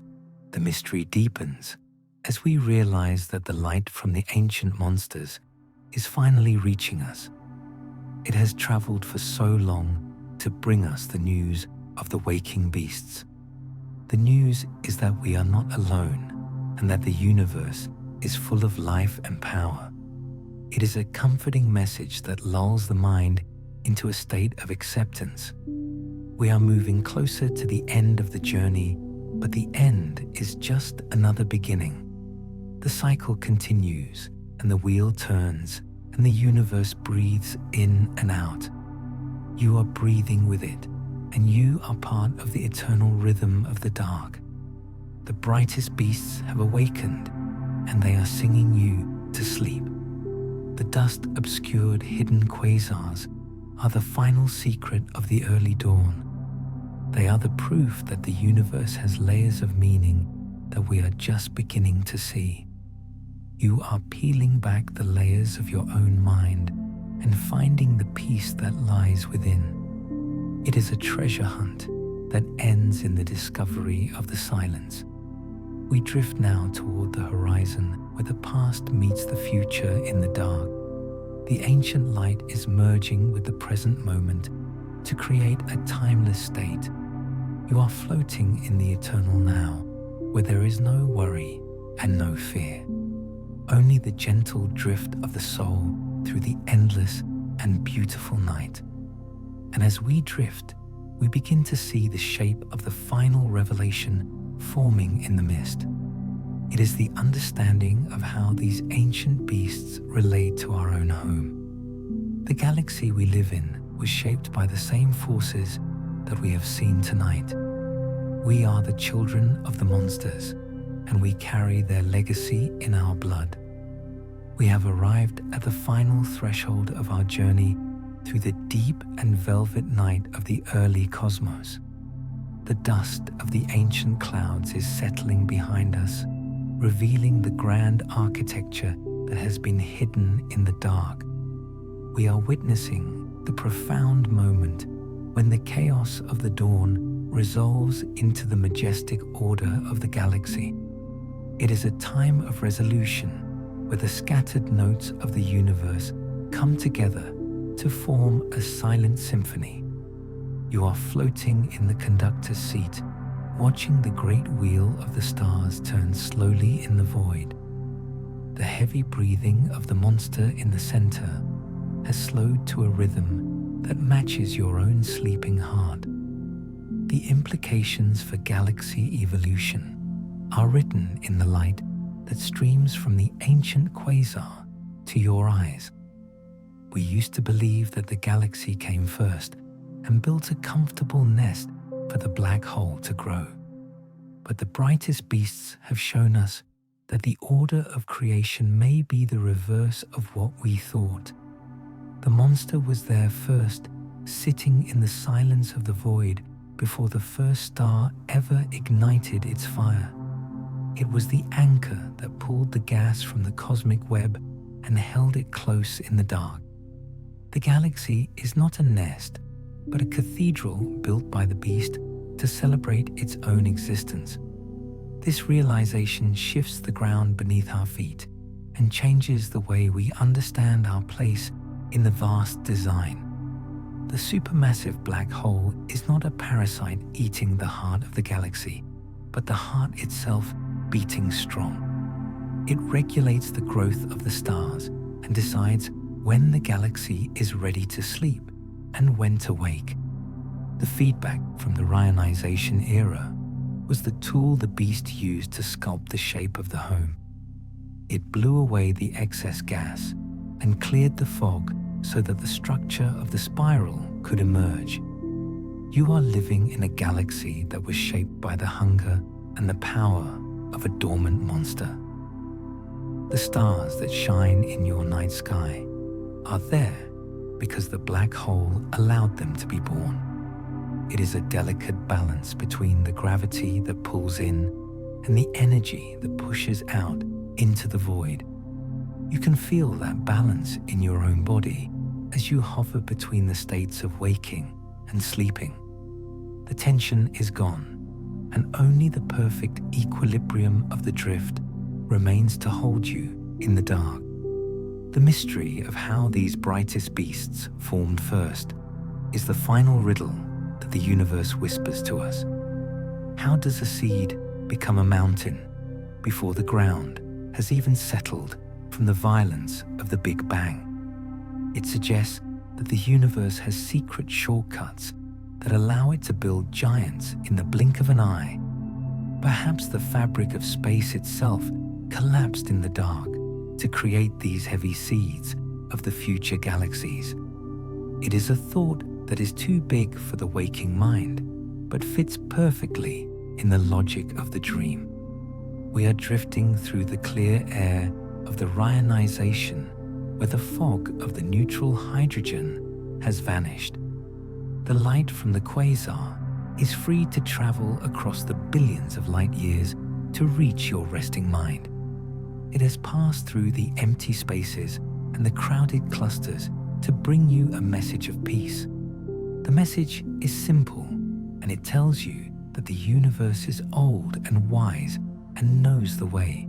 S1: The mystery deepens as we realize that the light from the ancient monsters is finally reaching us. It has traveled for so long to bring us the news of the waking beasts. The news is that we are not alone and that the universe is full of life and power. It is a comforting message that lulls the mind into a state of acceptance. We are moving closer to the end of the journey, but the end is just another beginning. The cycle continues, and the wheel turns, and the universe breathes in and out. You are breathing with it, and you are part of the eternal rhythm of the dark. The brightest beasts have awakened, and they are singing you to sleep. The dust-obscured hidden quasars are the final secret of the early dawn. They are the proof that the universe has layers of meaning that we are just beginning to see. You are peeling back the layers of your own mind and finding the peace that lies within. It is a treasure hunt that ends in the discovery of the silence. We drift now toward the horizon where the past meets the future in the dark. The ancient light is merging with the present moment to create a timeless state. You are floating in the eternal now, where there is no worry and no fear. Only the gentle drift of the soul through the endless and beautiful night. And as we drift, we begin to see the shape of the final revelation forming in the mist. It is the understanding of how these ancient beasts relate to our own home. The galaxy we live in was shaped by the same forces that we have seen tonight. We are the children of the monsters, and we carry their legacy in our blood. We have arrived at the final threshold of our journey through the deep and velvet night of the early cosmos. The dust of the ancient clouds is settling behind us, revealing the grand architecture that has been hidden in the dark. We are witnessing the profound moment when the chaos of the dawn resolves into the majestic order of the galaxy. It is a time of resolution where the scattered notes of the universe come together to form a silent symphony. You are floating in the conductor's seat, watching the great wheel of the stars turn slowly in the void. The heavy breathing of the monster in the center has slowed to a rhythm that matches your own sleeping heart. The implications for galaxy evolution are written in the light that streams from the ancient quasar to your eyes. We used to believe that the galaxy came first and built a comfortable nest for the black hole to grow. But the brightest beasts have shown us that the order of creation may be the reverse of what we thought. The monster was there first, sitting in the silence of the void before the first star ever ignited its fire. It was the anchor that pulled the gas from the cosmic web and held it close in the dark. The galaxy is not a nest, but a cathedral built by the beast to celebrate its own existence. This realization shifts the ground beneath our feet and changes the way we understand our place in the vast design. The supermassive black hole is not a parasite eating the heart of the galaxy, but the heart itself beating strong. It regulates the growth of the stars and decides when the galaxy is ready to sleep and when to wake. The feedback from the reionization era was the tool the beast used to sculpt the shape of the home. It blew away the excess gas and cleared the fog so that the structure of the spiral could emerge. You are living in a galaxy that was shaped by the hunger and the power of a dormant monster. The stars that shine in your night sky are there because the black hole allowed them to be born. It is a delicate balance between the gravity that pulls in and the energy that pushes out into the void. You can feel that balance in your own body as you hover between the states of waking and sleeping. The tension is gone, and only the perfect equilibrium of the drift remains to hold you in the dark. The mystery of how these brightest beasts formed first is the final riddle that the universe whispers to us. How does a seed become a mountain before the ground has even settled from the violence of the Big Bang? It suggests that the universe has secret shortcuts that allow it to build giants in the blink of an eye. Perhaps the fabric of space itself collapsed in the dark to create these heavy seeds of the future galaxies. It is a thought that is too big for the waking mind, but fits perfectly in the logic of the dream. We are drifting through the clear air of the reionization, where the fog of the neutral hydrogen has vanished. The light from the quasar is free to travel across the billions of light years to reach your resting mind. It has passed through the empty spaces and the crowded clusters to bring you a message of peace. The message is simple, and it tells you that the universe is old and wise and knows the way.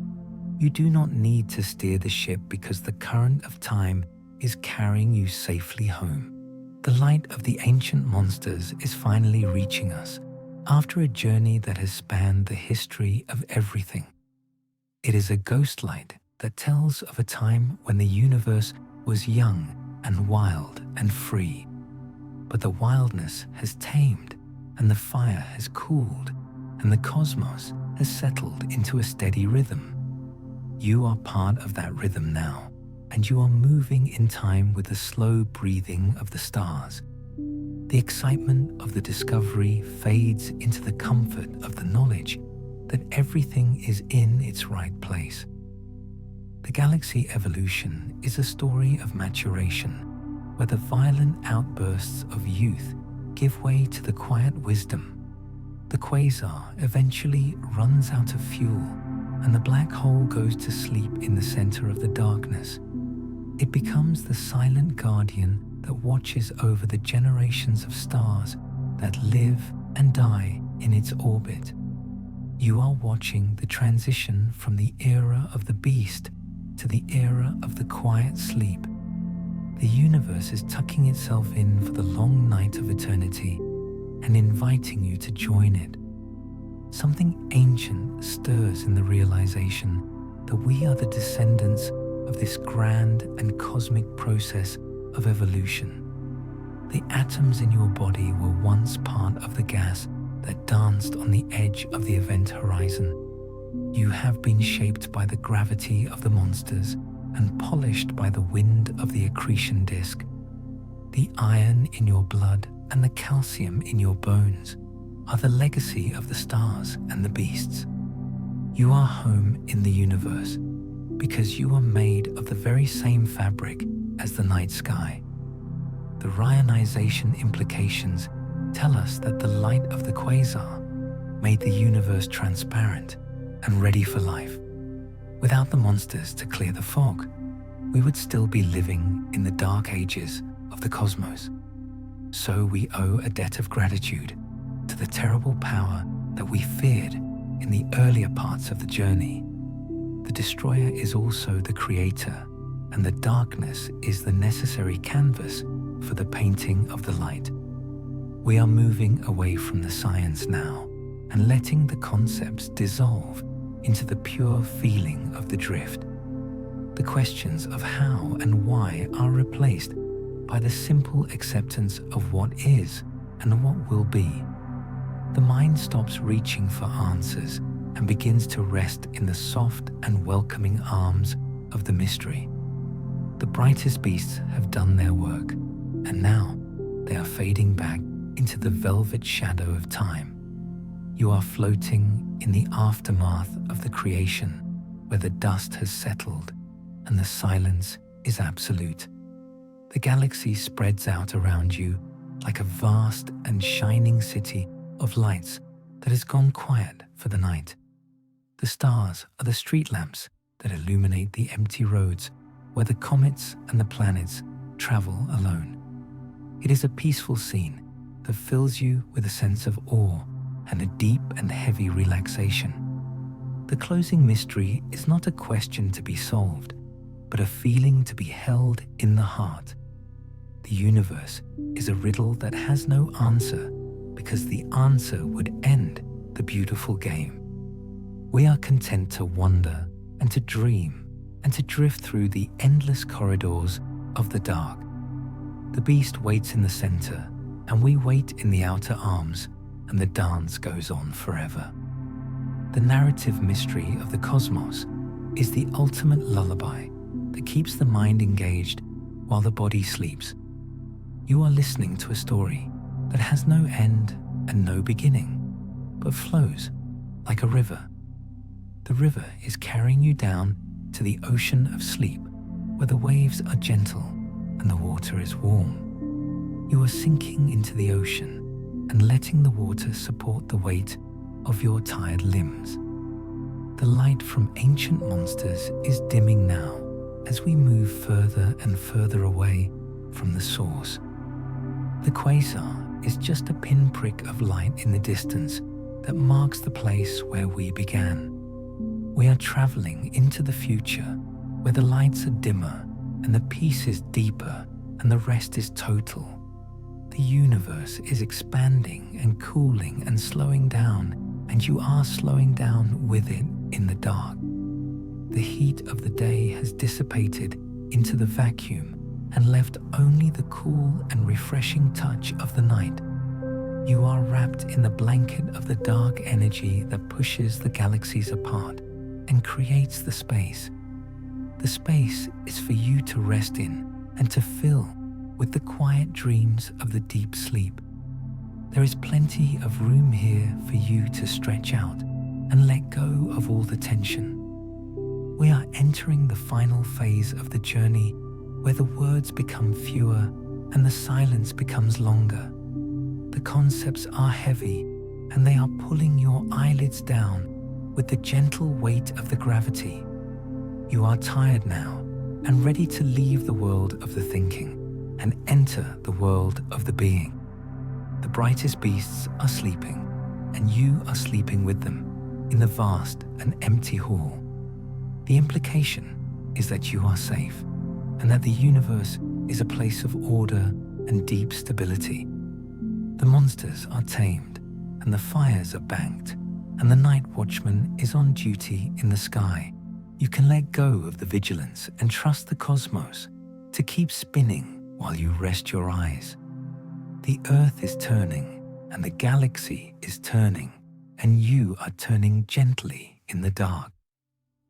S1: You do not need to steer the ship because the current of time is carrying you safely home. The light of the ancient monsters is finally reaching us after a journey that has spanned the history of everything. It is a ghost light that tells of a time when the universe was young and wild and free. But the wildness has tamed, and the fire has cooled, and the cosmos has settled into a steady rhythm. You are part of that rhythm now, and you are moving in time with the slow breathing of the stars. The excitement of the discovery fades into the comfort of the knowledge that everything is in its right place. The galaxy evolution is a story of maturation, where the violent outbursts of youth give way to the quiet wisdom. The quasar eventually runs out of fuel, and the black hole goes to sleep in the center of the darkness. It becomes the silent guardian that watches over the generations of stars that live and die in its orbit. You are watching the transition from the era of the beast to the era of the quiet sleep. The universe is tucking itself in for the long night of eternity and inviting you to join it. Something ancient stirs in the realization that we are the descendants of this grand and cosmic process of evolution. The atoms in your body were once part of the gas that danced on the edge of the event horizon. You have been shaped by the gravity of the monsters and polished by the wind of the accretion disk. The iron in your blood and the calcium in your bones are the legacy of the stars and the beasts. You are home in the universe because you are made of the very same fabric as the night sky. The reionization implications tell us that the light of the quasar made the universe transparent and ready for life. Without the monsters to clear the fog, we would still be living in the dark ages of the cosmos. So we owe a debt of gratitude to the terrible power that we feared in the earlier parts of the journey. The destroyer is also the creator, and the darkness is the necessary canvas for the painting of the light. We are moving away from the science now and letting the concepts dissolve into the pure feeling of the drift. The questions of how and why are replaced by the simple acceptance of what is and what will be. The mind stops reaching for answers and begins to rest in the soft and welcoming arms of the mystery. The brightest beasts have done their work, and now they are fading back into the velvet shadow of time. You are floating in the aftermath of the creation, where the dust has settled and the silence is absolute. The galaxy spreads out around you like a vast and shining city of lights that has gone quiet for the night. The stars are the street lamps that illuminate the empty roads where the comets and the planets travel alone. It is a peaceful scene that fills you with a sense of awe and a deep and heavy relaxation. The closing mystery is not a question to be solved, but a feeling to be held in the heart. The universe is a riddle that has no answer because the answer would end the beautiful game. We are content to wonder and to dream and to drift through the endless corridors of the dark. The beast waits in the center, and we wait in the outer arms, and the dance goes on forever. The narrative mystery of the cosmos is the ultimate lullaby that keeps the mind engaged while the body sleeps. You are listening to a story that has no end and no beginning, but flows like a river. The river is carrying you down to the ocean of sleep, where the waves are gentle and the water is warm. You are sinking into the ocean, and letting the water support the weight of your tired limbs. The light from ancient monsters is dimming now as we move further and further away from the source. The quasar is just a pinprick of light in the distance that marks the place where we began. We are traveling into the future where the lights are dimmer and the peace is deeper and the rest is total. The universe is expanding and cooling and slowing down, and you are slowing down with it in the dark. The heat of the day has dissipated into the vacuum and left only the cool and refreshing touch of the night. You are wrapped in the blanket of the dark energy that pushes the galaxies apart and creates the space. The space is for you to rest in and to fill with the quiet dreams of the deep sleep. There is plenty of room here for you to stretch out and let go of all the tension. We are entering the final phase of the journey where the words become fewer and the silence becomes longer. The concepts are heavy and they are pulling your eyelids down with the gentle weight of the gravity. You are tired now and ready to leave the world of the thinking and enter the world of the being. The brightest beasts are sleeping, and you are sleeping with them in the vast and empty hall. The implication is that you are safe, and that the universe is a place of order and deep stability. The monsters are tamed, and the fires are banked, and the night watchman is on duty in the sky. You can let go of the vigilance and trust the cosmos to keep spinning while you rest your eyes. The Earth is turning, and the galaxy is turning, and you are turning gently in the dark.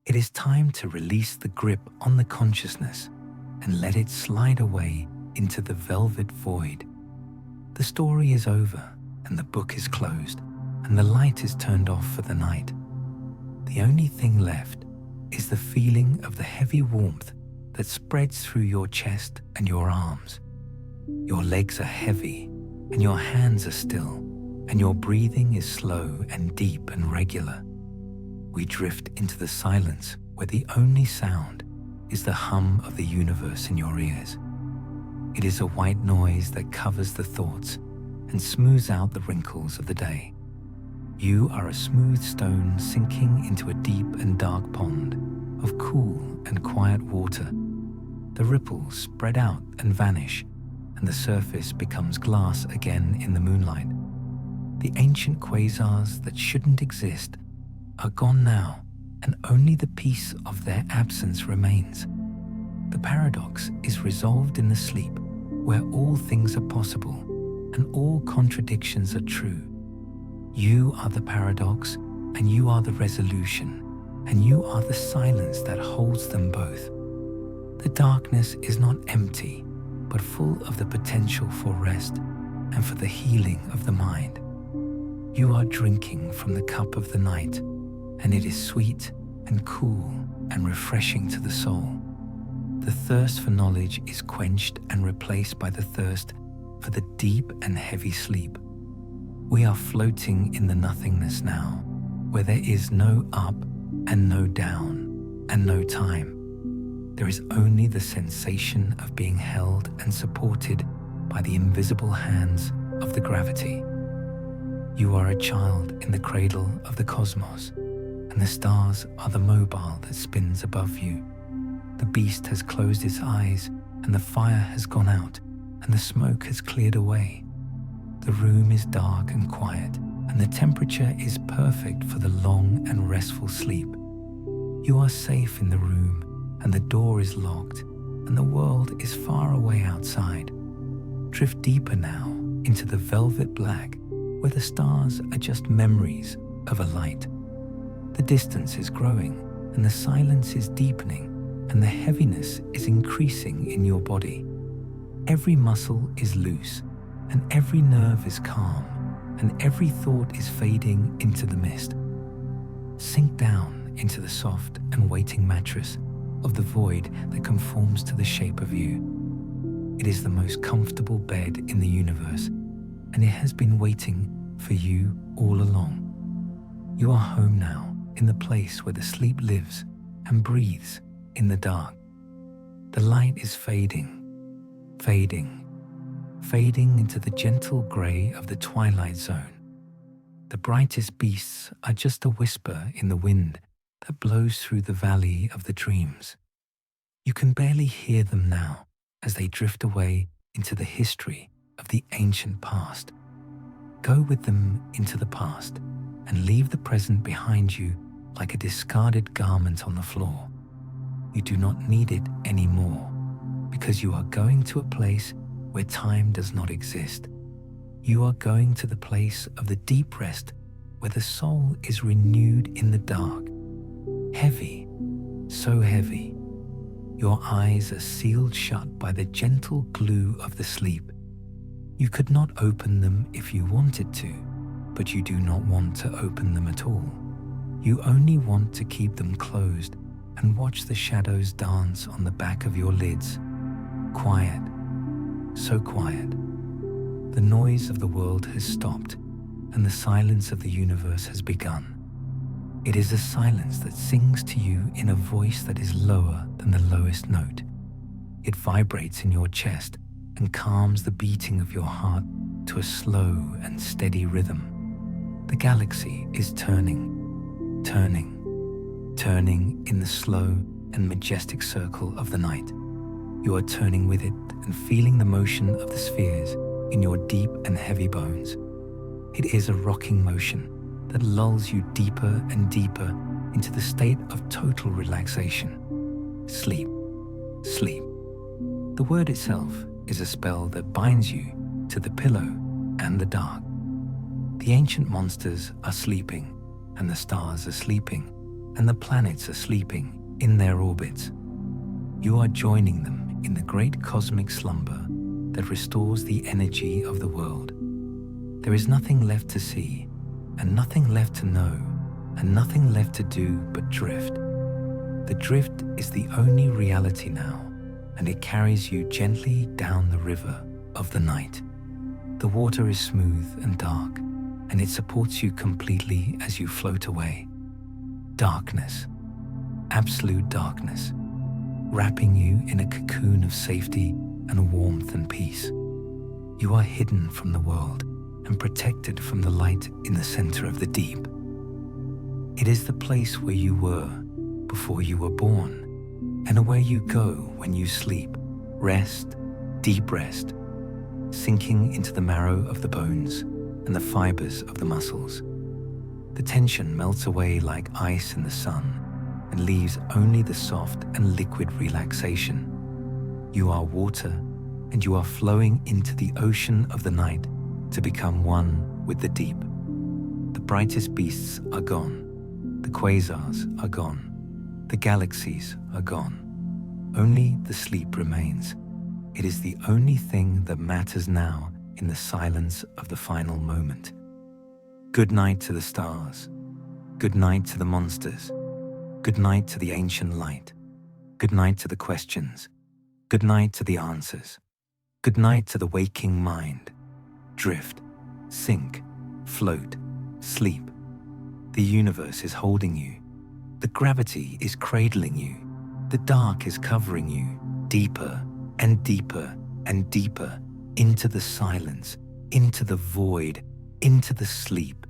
S1: It is time to release the grip on the consciousness and let it slide away into the velvet void. The story is over, and the book is closed, and the light is turned off for the night. The only thing left is the feeling of the heavy warmth that spreads through your chest and your arms. Your legs are heavy, and your hands are still, and your breathing is slow and deep and regular. We drift into the silence where the only sound is the hum of the universe in your ears. It is a white noise that covers the thoughts and smooths out the wrinkles of the day. You are a smooth stone sinking into a deep and dark pond of cool and quiet water. The ripples spread out and vanish, and the surface becomes glass again in the moonlight. The ancient quasars that shouldn't exist are gone now, and only the peace of their absence remains. The paradox is resolved in the sleep, where all things are possible and all contradictions are true. You are the paradox, and you are the resolution, and you are the silence that holds them both. The darkness is not empty, but full of the potential for rest and for the healing of the mind. You are drinking from the cup of the night, and it is sweet and cool and refreshing to the soul. The thirst for knowledge is quenched and replaced by the thirst for the deep and heavy sleep. We are floating in the nothingness now, where there is no up and no down and no time. There is only the sensation of being held and supported by the invisible hands of the gravity. You are a child in the cradle of the cosmos, and the stars are the mobile that spins above you. The beast has closed its eyes, and the fire has gone out, and the smoke has cleared away. The room is dark and quiet, and the temperature is perfect for the long and restful sleep. You are safe in the room, and the door is locked, and the world is far away outside. Drift deeper now into the velvet black, where the stars are just memories of a light. The distance is growing, and the silence is deepening, and the heaviness is increasing in your body. Every muscle is loose, and every nerve is calm, and every thought is fading into the mist. Sink down into the soft and waiting mattress of the void that conforms to the shape of you. It is the most comfortable bed in the universe, and it has been waiting for you all along. You are home now, in the place where the sleep lives and breathes in the dark. The light is fading, fading, fading into the gentle grey of the twilight zone. The brightest beasts are just a whisper in the wind that blows through the valley of the dreams. You can barely hear them now as they drift away into the history of the ancient past. Go with them into the past and leave the present behind you like a discarded garment on the floor. You do not need it anymore because you are going to a place where time does not exist. You are going to the place of the deep rest where the soul is renewed in the dark. Heavy, so heavy. Your eyes are sealed shut by the gentle glue of the sleep. You could not open them if you wanted to, but you do not want to open them at all. You only want to keep them closed and watch the shadows dance on the back of your lids. Quiet, so quiet. The noise of the world has stopped, and the silence of the universe has begun. It is a silence that sings to you in a voice that is lower than the lowest note. It vibrates in your chest and calms the beating of your heart to a slow and steady rhythm. The galaxy is turning, turning, turning in the slow and majestic circle of the night. You are turning with it and feeling the motion of the spheres in your deep and heavy bones. It is a rocking motion that lulls you deeper and deeper into the state of total relaxation. Sleep, sleep. The word itself is a spell that binds you to the pillow and the dark. The ancient monsters are sleeping, and the stars are sleeping, and the planets are sleeping in their orbits. You are joining them in the great cosmic slumber that restores the energy of the world. There is nothing left to see, and nothing left to know, and nothing left to do but drift. The drift is the only reality now, and it carries you gently down the river of the night. The water is smooth and dark, and it supports you completely as you float away. Darkness, absolute darkness, wrapping you in a cocoon of safety and warmth and peace. You are hidden from the world and protected from the light in the center of the deep. It is the place where you were before you were born, and where you go when you sleep. Rest, deep rest, sinking into the marrow of the bones and the fibers of the muscles. The tension melts away like ice in the sun and leaves only the soft and liquid relaxation. You are water, and you are flowing into the ocean of the night to become one with the deep. The brightest beasts are gone. The quasars are gone. The galaxies are gone. Only the sleep remains. It is the only thing that matters now in the silence of the final moment. Good night to the stars. Good night to the monsters. Good night to the ancient light. Good night to the questions. Good night to the answers. Good night to the waking mind. Drift, sink, float, sleep. The universe is holding you. The gravity is cradling you. The dark is covering you deeper and deeper and deeper into the silence, into the void, into the sleep